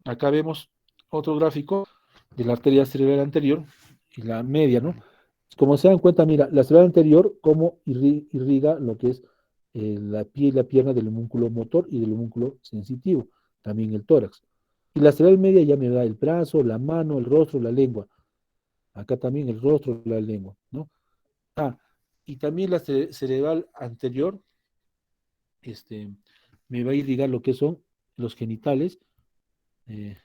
Acá vemos otro gráfico de la arteria cerebral anterior y la media, ¿no? Como se dan cuenta, mira, la cerebral anterior, cómo irriga lo que es la pie y la pierna del homúnculo motor y del homúnculo sensitivo, también el tórax. Y la cerebral media ya me da el brazo, la mano, el rostro, la lengua. Acá también el rostro, la lengua, ¿no? Ah, y también la cerebral anterior, este, me va a irrigar lo que son los genitales eh,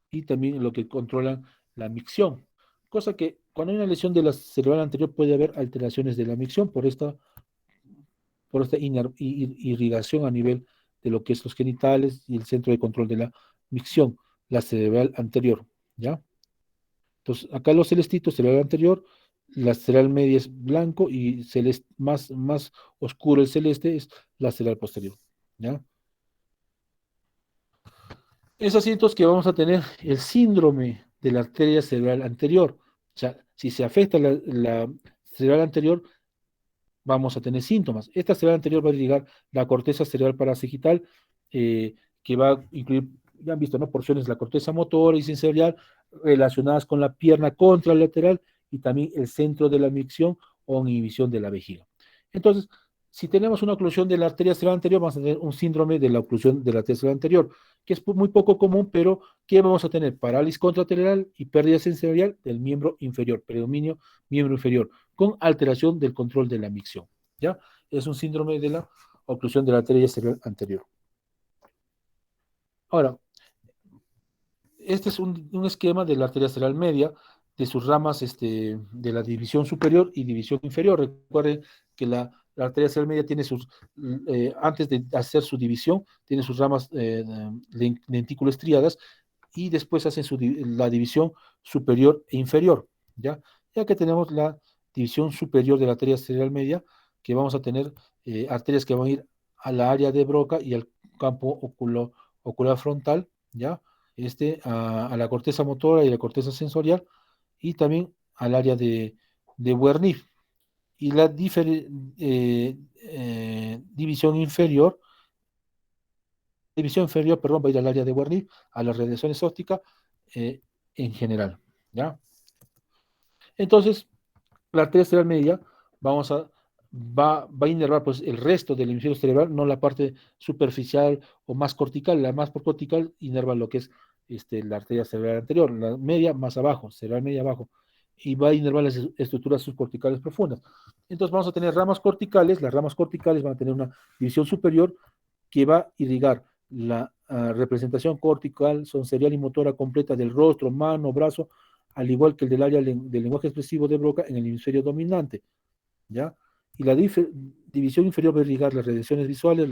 y también lo que controla la micción. Cosa que cuando hay una lesión de la cerebral anterior puede haber alteraciones de la micción por esta irrigación a nivel de lo que es los genitales y el centro de control de la micción, la cerebral anterior, ¿ya? Entonces, acá los celestitos, cerebral anterior, la cerebral media es blanco y más oscuro el celeste es la cerebral posterior, ¿ya? Es así entonces que vamos a tener el síndrome de la arteria cerebral anterior. O sea, si se afecta la cerebral anterior, vamos a tener síntomas. Esta cerebral anterior va a llegar la corteza cerebral parasagital, eh, que va a incluir, ya han visto, ¿no? Porciones de la corteza motora y sensorial relacionadas con la pierna contralateral y también el centro de la micción o inhibición de la vejiga. Entonces, si tenemos una oclusión de la arteria cerebral anterior, vamos a tener un síndrome de la oclusión de la arteria cerebral anterior, que es muy poco común, pero ¿qué vamos a tener? Parálisis contralateral y pérdida sensorial del miembro inferior, predominio miembro inferior con alteración del control de la micción, ¿ya? Es un síndrome de la oclusión de la arteria cerebral anterior. Ahora, este es un esquema de la arteria cerebral media, de sus ramas de la división superior y división inferior. Recuerden que la arteria cerebral media tiene antes de hacer su división, tiene sus ramas lentículo estriadas y después hacen la división superior e inferior, ¿ya? Ya que tenemos la división superior de la arteria cerebral media, que vamos a tener arterias que van a ir a la área de Broca y al campo ocular frontal, ¿ya? A la corteza motora y la corteza sensorial, y también al área de Wernicke. Y la división inferior, perdón, va a ir al área de Wernicke, a las radiaciones ópticas en general, ¿ya? Entonces, la arteria cerebral media va a inervar pues, el resto del hemisferio cerebral, no la parte superficial o más cortical. La más cortical inerva lo que es la arteria cerebral anterior, la media más abajo, cerebral media abajo, y va a inervar las estructuras subcorticales profundas. Entonces vamos a tener ramas corticales, las ramas corticales van a tener una división superior que va a irrigar la representación cortical, sensorial y motora completa del rostro, mano, brazo, al igual que el del área del lenguaje expresivo de Broca en el hemisferio dominante, ¿ya? Y la división inferior va a irrigar las radiaciones visuales,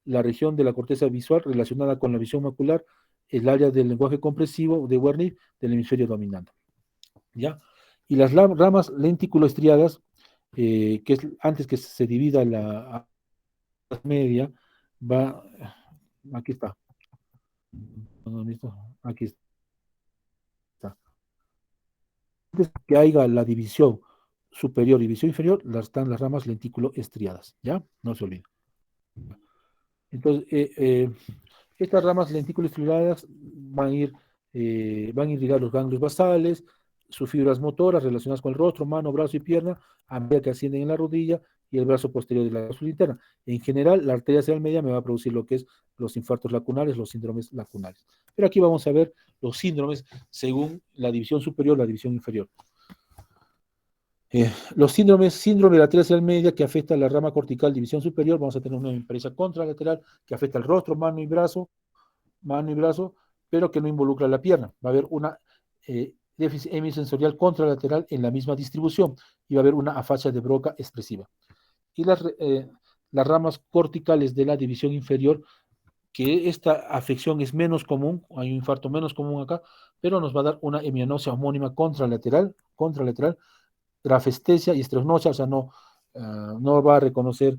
la región de la corteza visual relacionada con la visión macular, el área del lenguaje compresivo de Wernicke del hemisferio dominante, ¿ya? Y las ramas lentículo-estriadas, que es antes que se divida la media, va, aquí está, aquí está. Antes que haya la división superior y división inferior, están las ramas lentículo-estriadas, ¿ya? No se olviden. Entonces, estas ramas lentículo-estriadas van a irrigar los ganglios basales, sus fibras motoras relacionadas con el rostro, mano, brazo y pierna, a medida que ascienden en la rodilla y el brazo posterior de la cápsula interna. En general, la arteria cerebral media me va a producir lo que es los infartos lacunares, los síndromes lacunares. Pero aquí vamos a ver los síndromes según la división superior, la división inferior. Síndrome de la arteria cerebral media que afecta a la rama cortical división superior, vamos a tener una hemiparesia contralateral que afecta al rostro, mano y brazo, pero que no involucra la pierna. Va a haber una déficit hemisensorial contralateral en la misma distribución y va a haber una afasia de Broca expresiva. Y las ramas corticales de la división inferior, que esta afección es menos común, hay un infarto menos común acá, pero nos va a dar una hemianosia homónima contralateral, grafestesia y estrognosia, o sea, no va a reconocer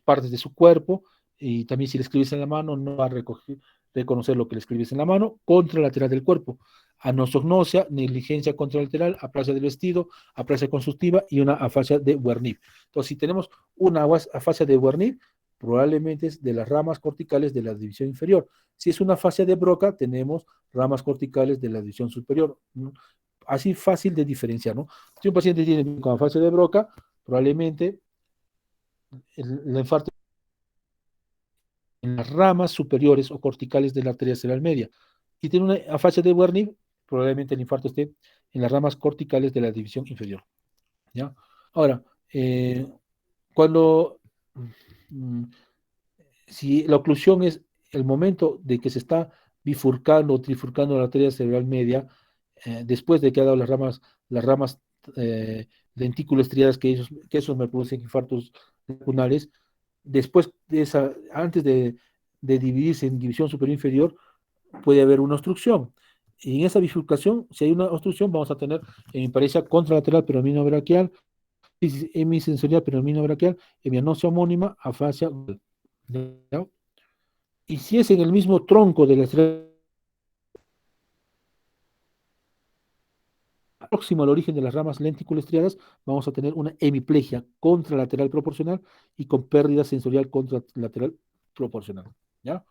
partes de su cuerpo, y también si le escribes en la mano, no va a reconocer lo que le escribes en la mano, contralateral del cuerpo, anosognosia, negligencia contralateral, aplasia del vestido, aplasia consultiva y una afasia de Wernicke. Entonces, si tenemos una afasia de Wernicke, probablemente es de las ramas corticales de la división inferior. Si es una afasia de Broca, tenemos ramas corticales de la división superior. Así fácil de diferenciar, ¿no? Si un paciente tiene con afasia de Broca, probablemente el infarto en las ramas superiores o corticales de la arteria cerebral media. Si tiene una afasia de Wernicke, probablemente el infarto esté en las ramas corticales de la división inferior, ¿ya? Ahora, cuando mm, si la oclusión es el momento de que se está bifurcando o trifurcando la arteria cerebral media, después de que ha dado las ramas lentículo estriadas que esos me producen infartos lacunares, después de esa, antes de dividirse en división superior e inferior, puede haber una obstrucción. Y en esa bifurcación, si hay una obstrucción, vamos a tener hemiparesia contralateral peronomino-braquial, hemisensorial peronomino-braquial, hemianosia homónima, afasia. ¿Ya? Y si es en el mismo tronco de la estrella próximo al origen de las ramas lenticulo-estriadas, vamos a tener una hemiplegia contralateral proporcional y con pérdida sensorial contralateral proporcional, ¿ya?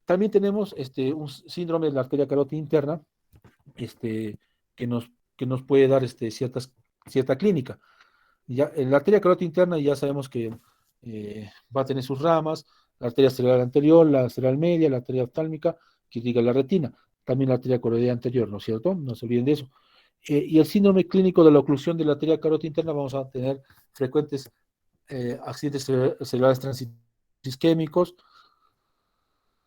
También tenemos un síndrome de la arteria carótida interna, este, que, nos, que nos puede dar cierta clínica. Ya, en la arteria carótida interna ya sabemos que va a tener sus ramas, la arteria cerebral anterior, la cerebral media, la arteria oftálmica, que irriga la retina, también la arteria coroidea anterior, ¿no es cierto? No se olviden de eso. Y el síndrome clínico de la oclusión de la arteria carótida interna, vamos a tener frecuentes accidentes cerebrales transisquémicos,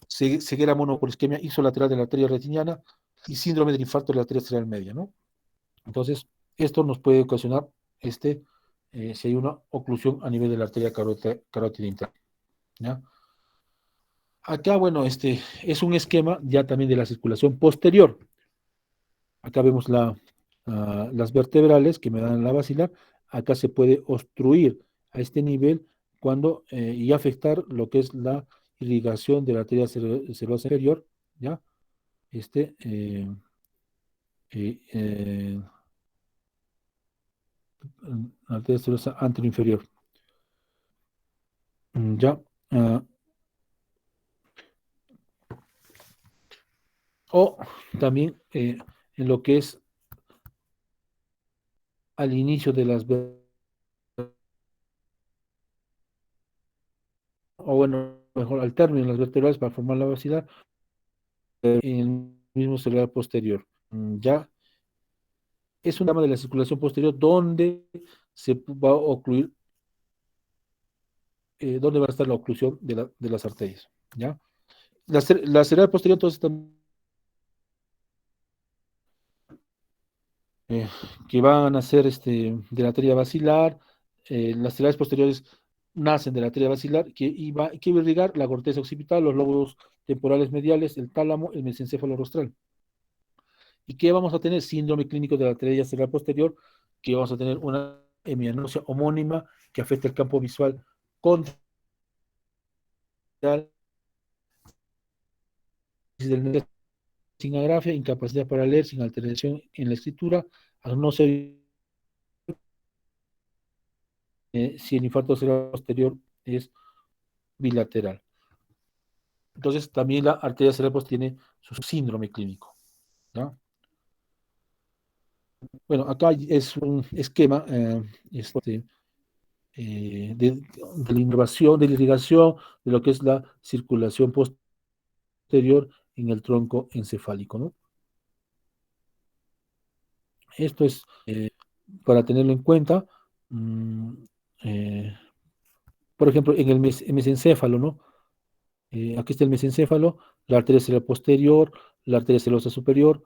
ceguera monopolisquemia isolateral de la arteria retiniana y síndrome del infarto de la arteria cerebral media, ¿no? Entonces, esto nos puede ocasionar si hay una oclusión a nivel de la arteria carótida interna, ¿ya? Acá, bueno, es un esquema ya también de la circulación posterior. Acá vemos las vertebrales que me dan la basilar. Acá se puede obstruir a este nivel y afectar lo que es la irrigación de la arteria cerebral superior, ¿ya? Este, eh, eh, eh, arteria cerebral anteroinferior. Ya. ah, o también en lo que es al inicio de o bueno, mejor al término de las vertebrales para formar la vaciedad en el mismo cerebral posterior. Ya es un tema de la circulación posterior donde se va a ocluir, donde va a estar la oclusión de las arterias. ¿Ya? La cerebral posterior entonces también que van a ser de la arteria basilar, las cerebrales posteriores nacen de la arteria basilar que va a irrigar la corteza occipital, los lóbulos temporales mediales, el tálamo, el mesencéfalo rostral. ¿Y qué vamos a tener? Síndrome clínico de la arteria cerebral posterior, que vamos a tener una hemianosia homónima que afecta el campo visual contralateral sin agrafia, incapacidad para leer, sin alteración en la escritura, al no ser si el infarto cerebral posterior es bilateral. Entonces, también la arteria cerebral tiene su síndrome clínico, ¿no? Bueno, acá es un esquema de la innervación, de la irrigación, de lo que es la circulación posterior en el tronco encefálico, ¿no? Esto es para tenerlo en cuenta. mm, eh, por ejemplo, en el mesencéfalo, ¿no? Aquí está el mesencéfalo, la arteria cerebral posterior, la arteria celosa superior,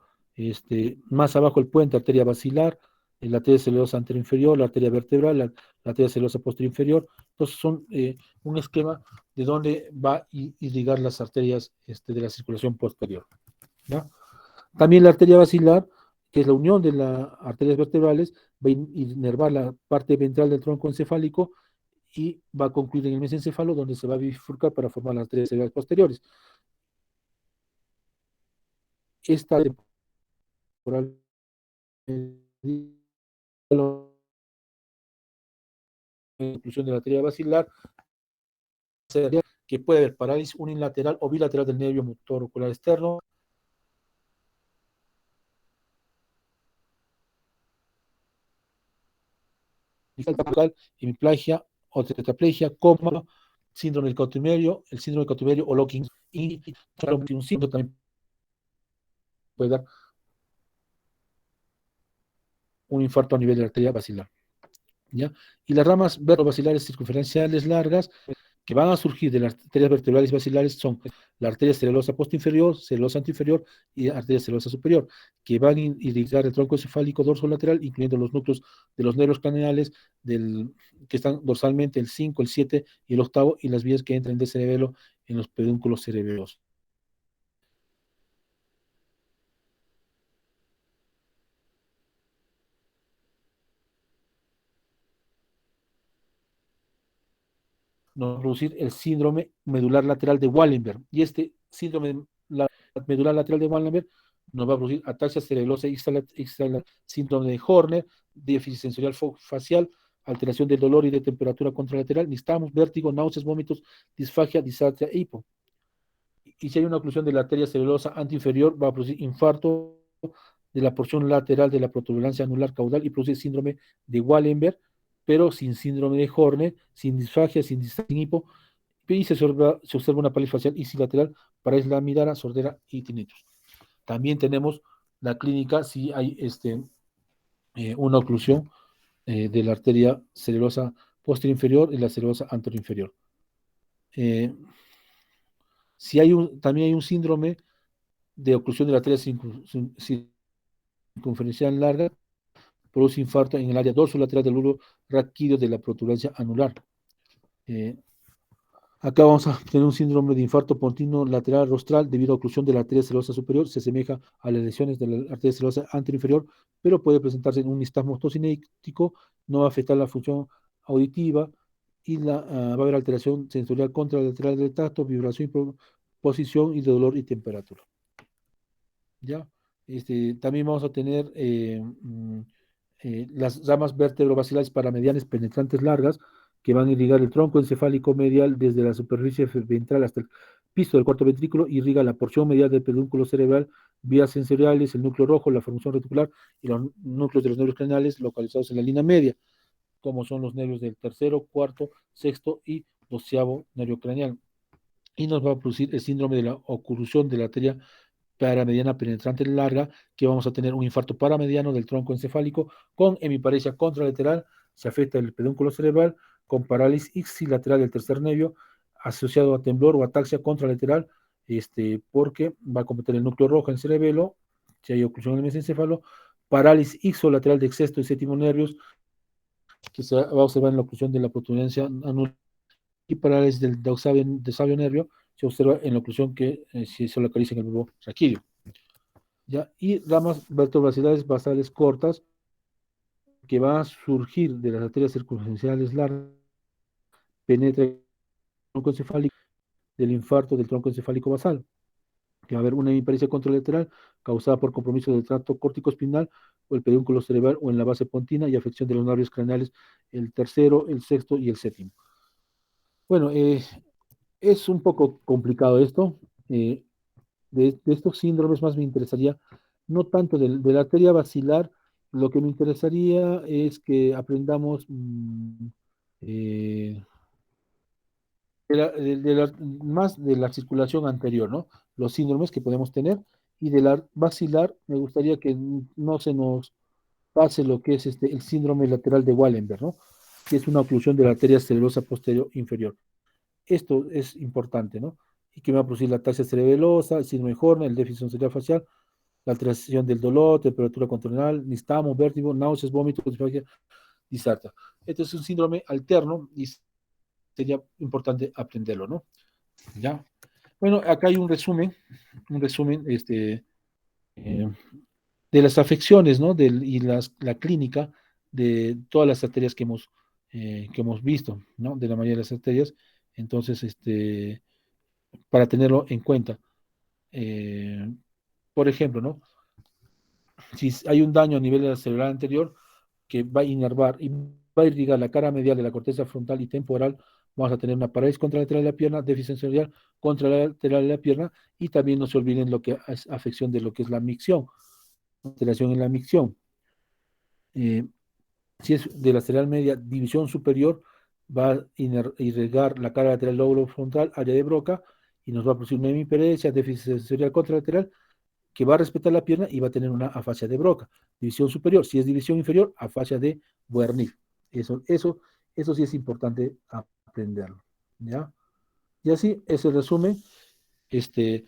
más abajo el puente, arteria basilar, la arteria celosa anterior inferior, la arteria vertebral, la arteria celosa posterior inferior. Entonces son un esquema de dónde va a irrigar las arterias de la circulación posterior, ¿ya? También la arteria basilar, que es la unión de las arterias vertebrales, va a inervar la parte ventral del tronco encefálico y va a concluir en el mesencéfalo, donde se va a bifurcar para formar las arterias cerebrales posteriores. Esta temporal la inclusión de la arteria basilar, que puede haber parálisis unilateral o bilateral del nervio motor ocular externo, hemiplegia o tetraplegia, coma, síndrome del cautiverio, el síndrome del cautiverio o locking, y un síndrome también puede dar un infarto a nivel de la arteria basilar, ¿ya? Y las ramas vertebrovasilares circunferenciales largas que van a surgir de las arterias vertebrales basilares son la arteria cerelosa postinferior, cerelosa anterior y arteria cerelosa superior, que van a irrigar el tronco encefálico dorsolateral, incluyendo los núcleos de los nervios craneales que están dorsalmente el 5, el 7 y el octavo, y las vías que entran de cerebelo en los pedúnculos cerebelosos. Nos va a producir el síndrome medular lateral de Wallenberg. Y este síndrome medular lateral de Wallenberg nos va a producir ataxia cerebelosa síndrome de Horner, déficit sensorial facial, alteración del dolor y de temperatura contralateral, nistagmus, vértigo, náuseas, vómitos, disfagia, disartria e hipo. Y si hay una oclusión de la arteria cerebelosa antiinferior, va a producir infarto de la porción lateral de la protuberancia anular caudal y produce síndrome de Wallenberg, pero sin síndrome de Horner, sin disfagia, sin hipo, y se observa una parálisis facial ipsilateral, parálisis lamidara, sordera y tinnitus. También tenemos la clínica si hay una oclusión de la arteria cerebrosa posterior inferior y la cerebrosa anterior inferior. Si también hay un síndrome de oclusión de la arteria circunferencial larga, produce infarto en el área dorsolateral del lóbulo raquídeo de la protuberancia anular. Acá vamos a tener un síndrome de infarto continuo lateral rostral debido a oclusión de la arteria cerebrosa superior. Se asemeja a las lesiones de la arteria cerebrosa anterior, pero puede presentarse en un nistagmo tocinético, no va a afectar la función auditiva y va a haber alteración sensorial contralateral del tacto, vibración, posición y de dolor y temperatura. ¿Ya? También vamos a tener las ramas vertebrovasculares paramedianas penetrantes largas que van a irrigar el tronco encefálico medial desde la superficie ventral hasta el piso del cuarto ventrículo, irriga la porción medial del pedúnculo cerebral, vías sensoriales, el núcleo rojo, la formación reticular y los núcleos de los nervios craneales localizados en la línea media, como son los nervios del tercero, cuarto, sexto y doceavo nervio craneal. Y nos va a producir el síndrome de la oclusión de la arteria paramediana penetrante larga, que vamos a tener un infarto paramediano del tronco encefálico con hemiparesia contralateral, se afecta el pedúnculo cerebral, con parálisis ipsilateral del tercer nervio, asociado a temblor o ataxia contralateral, porque va a competir el núcleo rojo en cerebelo, si hay oclusión en el mesencéfalo, parálisis ipsilateral del sexto y séptimo nervios, que se va a observar en la oclusión de la protuberancia anular y parálisis del dorsal nervio se observa en la oclusión que se localiza en el bulbo raquídeo. ¿Ya? Y ramas vertebrales basales cortas que van a surgir de las arterias circunferenciales largas, penetra el tronco encefálico del infarto del tronco encefálico basal, que va a haber una hemiparesia contralateral causada por compromiso del tracto córtico-espinal o el pedúnculo cerebral o en la base pontina y afección de los nervios craneales, el tercero, el sexto y el séptimo. Bueno, es un poco complicado esto. De estos síndromes más me interesaría, no tanto de la arteria basilar, lo que me interesaría es que aprendamos eh, más de la circulación anterior, ¿no? Los síndromes que podemos tener, y de la basilar me gustaría que no se nos pase lo que es el síndrome lateral de Wallenberg, ¿no? Que es una oclusión de la arteria cerebrosa posterior inferior. Esto es importante, ¿no? Y que me va a producir la ataxia cerebelosa, el síndrome de Horner, el déficit sensorial facial, la alteración del dolor, temperatura controlada, nistagmo, vértigo, náuseas, vómitos, disfagia, disarta. Este es un síndrome alterno y sería importante aprenderlo, ¿no? ¿Ya? Bueno, acá hay un resumen eh, de las afecciones, ¿no? Y la clínica de todas las arterias que hemos visto, ¿no? De la mayoría de las arterias. Entonces, para tenerlo en cuenta. Eh, por ejemplo, ¿no? Si hay un daño a nivel de la cerebral anterior que va a inervar y va a irrigar la cara medial de la corteza frontal y temporal, vamos a tener una parálisis contralateral de la pierna, déficit sensorial contralateral de la pierna, y también no se olviden lo que es afección de lo que es la micción, alteración en la micción. Eh, si es de la lateral media, división superior, va a irrigar la cara lateral lóbulo frontal, área de Broca, y nos va a producir una hemiparesia, déficit sensorial contralateral, que va a respetar la pierna y va a tener una afasia de Broca. División superior, si es división inferior, afasia de Wernicke. Eso sí es importante aprenderlo. ¿Ya? Y así es el resumen de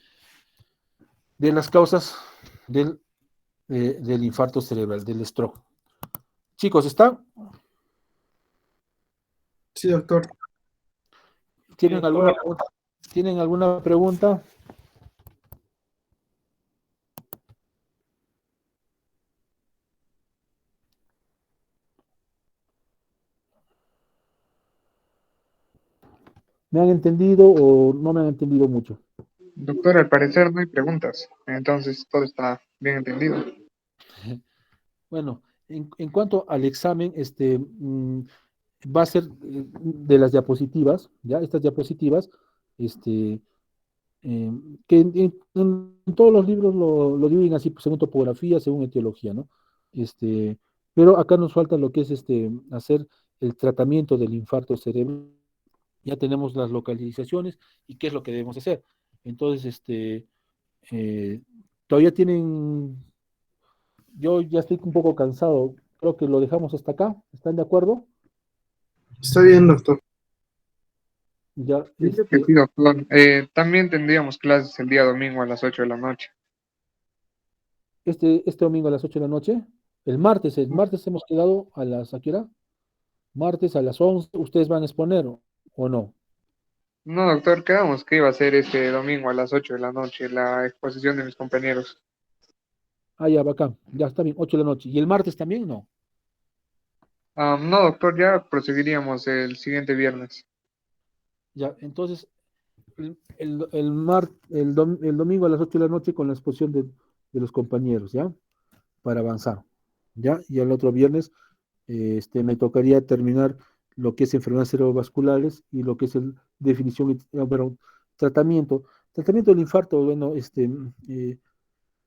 las causas del infarto cerebral, del stroke. Chicos, ¿están? Sí, doctor. ¿Tienen alguna pregunta? ¿Tienen alguna pregunta? ¿Me han entendido o no me han entendido mucho? Doctor, al parecer no hay preguntas, entonces todo está bien entendido. Bueno, en cuanto al examen, va a ser de las diapositivas, ¿ya? Estas diapositivas, este, eh, que en todos los libros lo dividen así, pues, según topografía, según etiología, ¿no? Este, pero acá nos falta lo que es hacer el tratamiento del infarto cerebral. Ya tenemos las localizaciones y qué es lo que debemos hacer. Entonces, eh, todavía tienen, yo ya estoy un poco cansado, creo que lo dejamos hasta acá, ¿están de acuerdo? Está bien, doctor. Ya, Yo creo que sí, doctor. También tendríamos clases el día domingo a las 8 de la noche. este domingo a las 8 de la noche. El martes hemos quedado ¿a qué hora? Martes a las 11, ¿ustedes van a exponer o no? No, doctor, quedamos que iba a ser este domingo a las 8 de la noche la exposición de mis compañeros. Ah, ya, bacán, ya está bien, 8 de la noche. ¿Y el martes también? No. No, doctor, ya proseguiríamos el siguiente viernes. Ya, entonces, el domingo a las 8 de la noche con la exposición de los compañeros, ¿ya? Para avanzar, ¿ya? Y el otro viernes, me tocaría terminar lo que es enfermedades cerebrovasculares y lo que es el definición, bueno, tratamiento. Tratamiento del infarto, bueno, eh,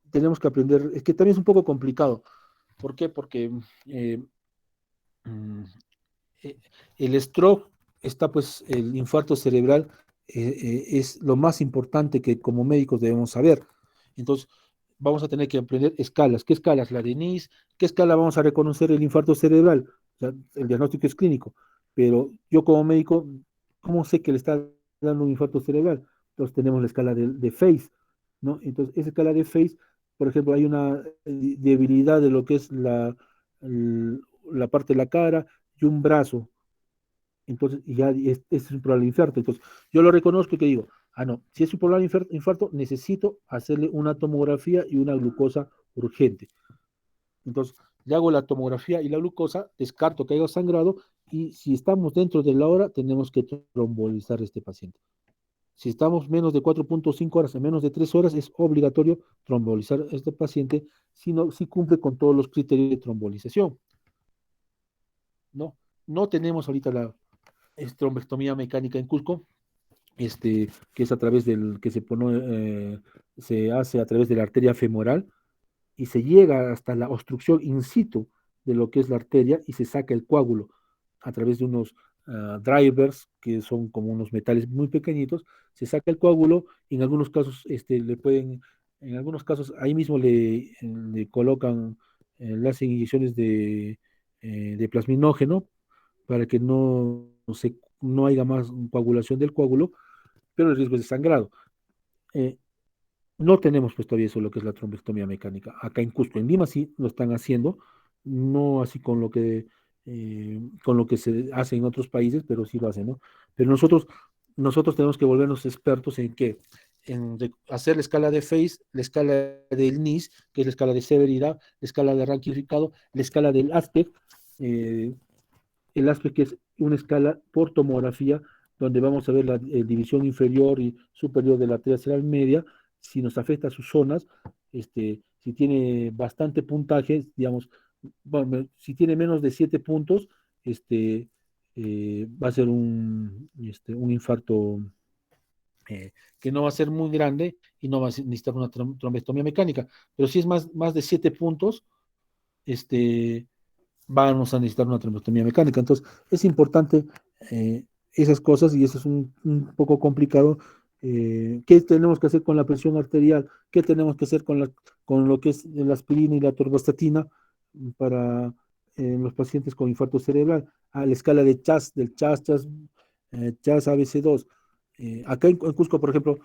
tenemos que aprender, es que también es un poco complicado. ¿Por qué? Porque eh, mm, eh, el stroke está, pues, el infarto cerebral es lo más importante que como médicos debemos saber. Entonces, vamos a tener que aprender escalas. ¿Qué escalas? La de NIS. ¿Qué escala vamos a reconocer el infarto cerebral? O sea, el diagnóstico es clínico, pero yo como médico, ¿cómo sé que le está dando un infarto cerebral? Entonces tenemos la escala de FACE, ¿no? Entonces, esa escala de FACE, por ejemplo, hay una debilidad de lo que es la parte de la cara y un brazo. Entonces, y ya es un probable infarto. Entonces, yo lo reconozco y que digo, no, si es un probable infarto, necesito hacerle una tomografía y una glucosa urgente. Entonces, le hago la tomografía y la glucosa, descarto que haya sangrado y si estamos dentro de la hora, tenemos que trombolizar a este paciente. Si estamos menos de 4.5 horas, en menos de 3 horas, es obligatorio trombolizar a este paciente si cumple con todos los criterios de trombolización. No, no tenemos ahorita la trombectomía mecánica en Cusco, que es a través del que se hace a través de la arteria femoral y se llega hasta la obstrucción in situ de lo que es la arteria y se saca el coágulo a través de unos drivers que son como unos metales muy pequeñitos, se saca el coágulo y en algunos casos en algunos casos ahí mismo le colocan, le hacen inyecciones de plasminógeno para que no haya más coagulación del coágulo, pero el riesgo es de sangrado. Eh, no tenemos pues todavía eso lo que es la trombectomía mecánica. Acá en Cusco, en Lima sí lo están haciendo, no así con lo que se hace en otros países, pero sí lo hacen, ¿no? Pero nosotros tenemos que volvernos expertos en qué, hacer la escala de Face, la escala del NIS, que es la escala de severidad, la escala de ranking, la escala del aspect, eh, el aspect que es una escala por tomografía, donde vamos a ver la división inferior y superior de la arteria cerebral media, si nos afecta a sus zonas, si tiene bastante puntaje, digamos, bueno, si tiene menos de 7 puntos, va a ser un infarto que no va a ser muy grande y no va a necesitar una trombectomía mecánica, pero si es más de 7 puntos, este, vamos a necesitar una tracheotomía mecánica. Entonces, es importante esas cosas y eso es un poco complicado. ¿Qué tenemos que hacer con la presión arterial? ¿Qué tenemos que hacer con lo que es la aspirina y la atorvastatina para los pacientes con infarto cerebral? A la escala de CHAS, del CHAS ABC2. Acá en Cusco, por ejemplo,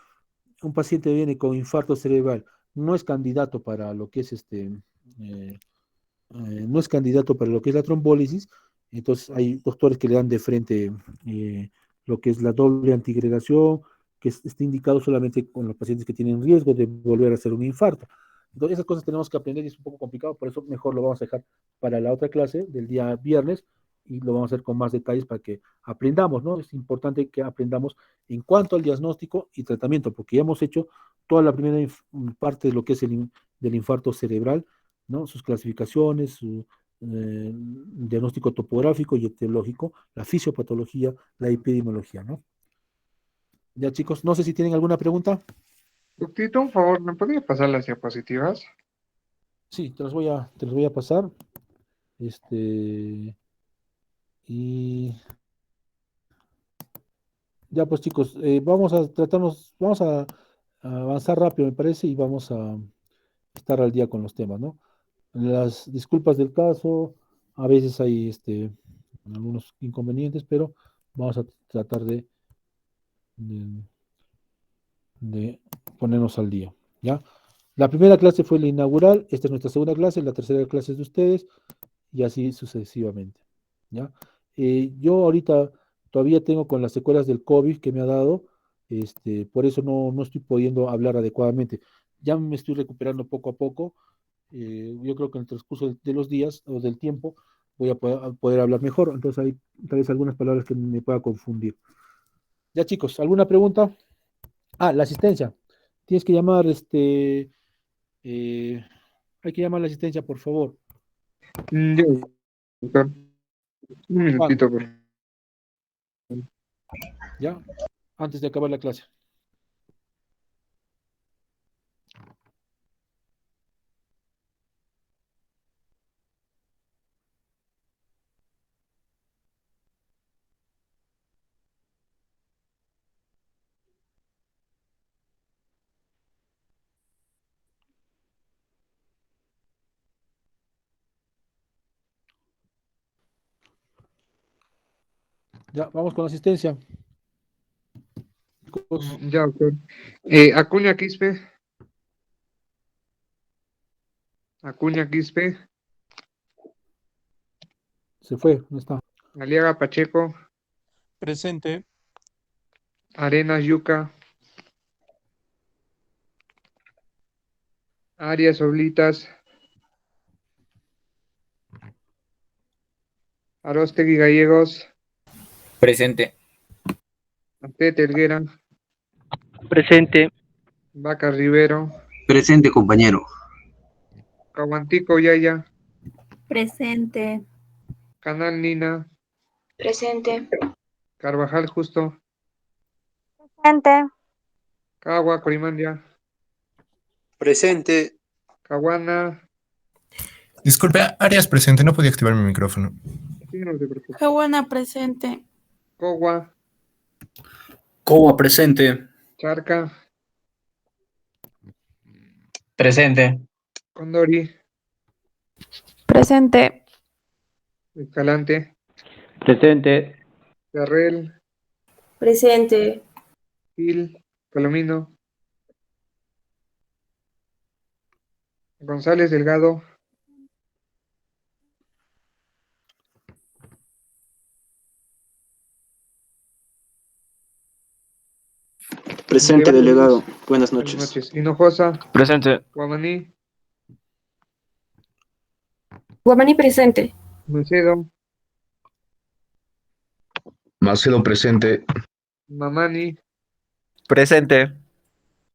un paciente viene con infarto cerebral, no es candidato para lo que es eh, no es candidato para lo que es la trombólisis, entonces hay doctores que le dan de frente lo que es la doble antigregación, que está indicado solamente con los pacientes que tienen riesgo de volver a hacer un infarto. Entonces esas cosas tenemos que aprender y es un poco complicado, por eso mejor lo vamos a dejar para la otra clase del día viernes y lo vamos a hacer con más detalles para que aprendamos, ¿no? Es importante que aprendamos en cuanto al diagnóstico y tratamiento, porque ya hemos hecho toda la primera parte de lo que es del infarto cerebral, ¿no? Sus clasificaciones, su diagnóstico topográfico y etiológico, la fisiopatología, la epidemiología, ¿no? Ya chicos, no sé si tienen alguna pregunta. Doctorito, un favor, ¿me podría pasar las diapositivas? Sí, te los voy a pasar. Este, y ya pues chicos, vamos a avanzar rápido, me parece, y vamos a estar al día con los temas, ¿no? Las disculpas del caso, a veces hay algunos inconvenientes, pero vamos a tratar de, de ponernos al día, ¿ya? La primera clase fue la inaugural, esta es nuestra segunda clase, la tercera clase es de ustedes, y así sucesivamente, ¿ya? Yo ahorita todavía tengo con las secuelas del COVID que me ha dado, por eso no estoy pudiendo hablar adecuadamente. Ya me estoy recuperando poco a poco, yo creo que en el transcurso de los días o del tiempo voy a poder hablar mejor, entonces hay tal vez algunas palabras que me pueda confundir. Ya chicos, ¿alguna pregunta? La asistencia. Tienes que llamar, eh, hay que llamar a la asistencia, por favor. Ya, doctor. Un ¿Cuándo? minutito, por favor. ¿Ya? Antes de acabar la clase. Ya, vamos con la asistencia. Chicos, Ya, doctor. Acuña Quispe. Acuña Quispe. se fue, no está. Aliaga Pacheco. Presente. Arenas Yuca, Arias Oblitas, Aróstegui Gallegos, Presente. Antete Helguera, Presente. Vaca Rivero, Presente, compañero. Caguantico Yaya, Presente. Canal Nina, Presente. Carvajal Justo, Presente. Cagua Corimandia, Presente. Caguana, Disculpe, Arias presente, no podía activar mi micrófono. sí, no te preocupes, Caguana presente. Cogua, Coba presente. Charca, Presente. Condori, Presente. Escalante, Presente. Terrell, Presente. Gil, Palomino, González Delgado, Presente, León, delegado. Buenas buenas noches. noches, Hinojosa, Presente. Guamaní, Guamaní presente. Macedo, Macedo presente. Mamani, Presente.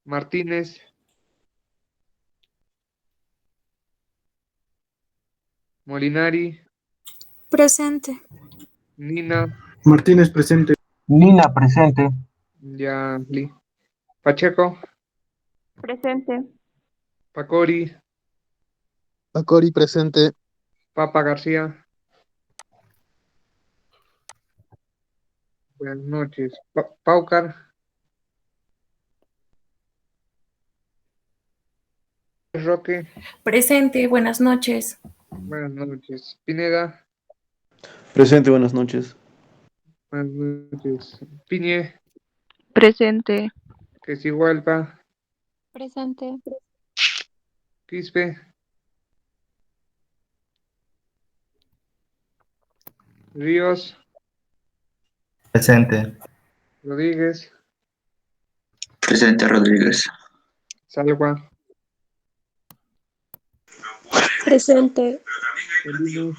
Martínez, Molinari, Presente. Nina, Martínez presente. Nina presente. Yali, Pacheco, Presente. Pacori, Pacori presente. Papa García. Buenas noches. Paucar, Roque, Presente. Buenas noches. buenas noches. Pineda, Presente, buenas noches. buenas noches. Piñe, Presente. Quesigualpa, Presente. Quispe, Ríos, Presente. Rodríguez, Presente, Rodríguez. Salgua, Presente. Molino,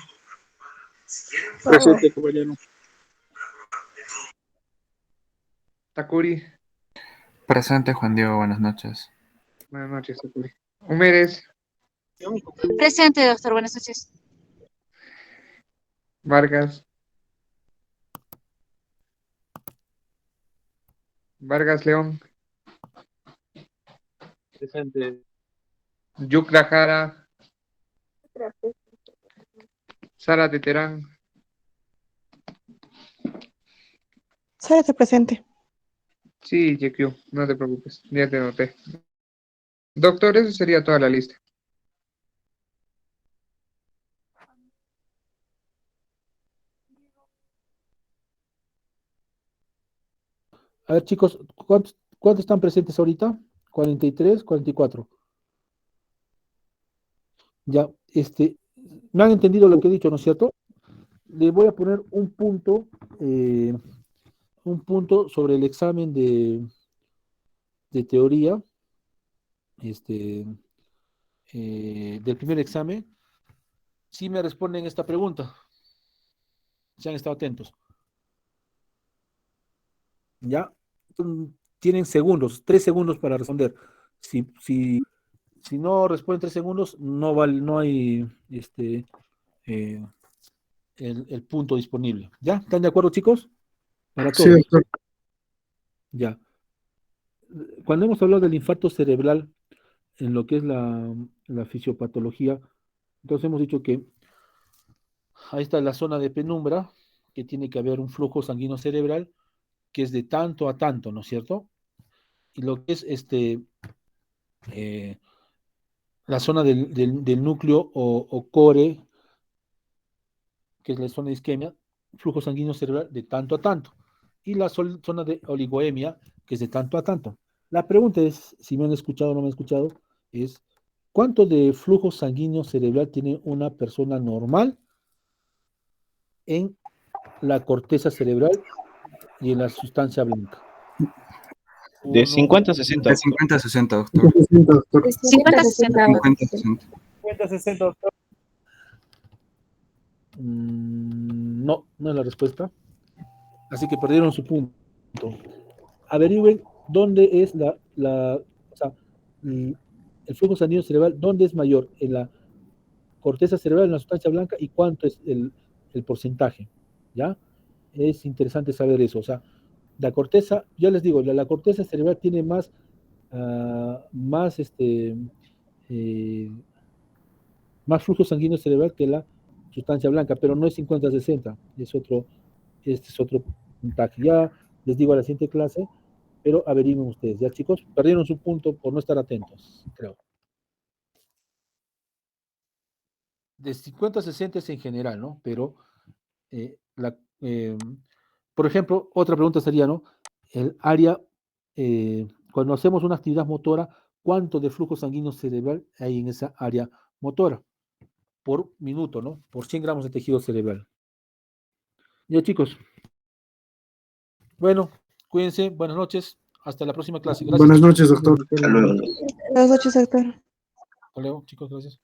Presente, compañero. Takuri, Presente, Juan Diego, buenas noches. buenas noches, Takuri. Humérez, Presente, doctor. Buenas noches. Vargas, Vargas León, Presente. Yucra Jara, Sara Teterán, Sárate presente. sí, YQ, no te preocupes, ya te noté. Doctor, eso sería toda la lista. A ver, chicos, ¿cuántos están presentes ahorita? 43, 44. Ya, me han entendido lo que he dicho, ¿no es cierto? Le voy a poner un punto sobre el examen de teoría, del primer examen, si me responden esta pregunta. Si han estado atentos. ¿Ya? Tienen segundos, 3 segundos para responder. Si no responden 3 segundos, no vale, no hay eh, el punto disponible. ¿Ya? ¿Están de acuerdo, chicos? Para Sí, todos. doctor. Ya. Cuando hemos hablado del infarto cerebral en lo que es la fisiopatología, entonces hemos dicho que ahí está la zona de penumbra, que tiene que haber un flujo sanguíneo cerebral que es de tanto a tanto, ¿no es cierto? Y lo que es eh, la zona del núcleo o core, que es la zona de isquemia, flujo sanguíneo cerebral de tanto a tanto. Y la zona de oligoemia, que es de tanto a tanto. La pregunta es, si me han escuchado o no me han escuchado, es ¿cuánto de flujo sanguíneo cerebral tiene una persona normal en la corteza cerebral y en la sustancia blanca. De 50 a 60. De 50 a 60, doctor. 60, doctor. 50 a 60. 50 a 60. 50 a 60, doctor. No, no es la respuesta. Así que perdieron su punto. Averigüen dónde es o sea, el flujo sanguíneo cerebral, dónde es mayor, en la corteza cerebral, en la sustancia blanca, y cuánto es el porcentaje, ¿ya? Es interesante saber eso. O sea, la corteza, ya les digo, la corteza cerebral tiene más flujo sanguíneo cerebral que la sustancia blanca, pero no es 50-60, este es otro puntaje. Ya les digo a la siguiente clase, pero averigüen ustedes, ya chicos, perdieron su punto por no estar atentos, creo. De 50 a 60 es en general, ¿no? Pero, por ejemplo, otra pregunta sería, ¿no? El área, cuando hacemos una actividad motora, ¿cuánto de flujo sanguíneo cerebral hay en esa área motora? Por minuto, ¿no? Por 100 gramos de tejido cerebral. Ya, chicos. Bueno, cuídense, buenas noches, hasta la próxima clase. Gracias. Buenas noches, doctor. Hasta luego. Buenas noches, doctor. Hasta luego, chicos, gracias.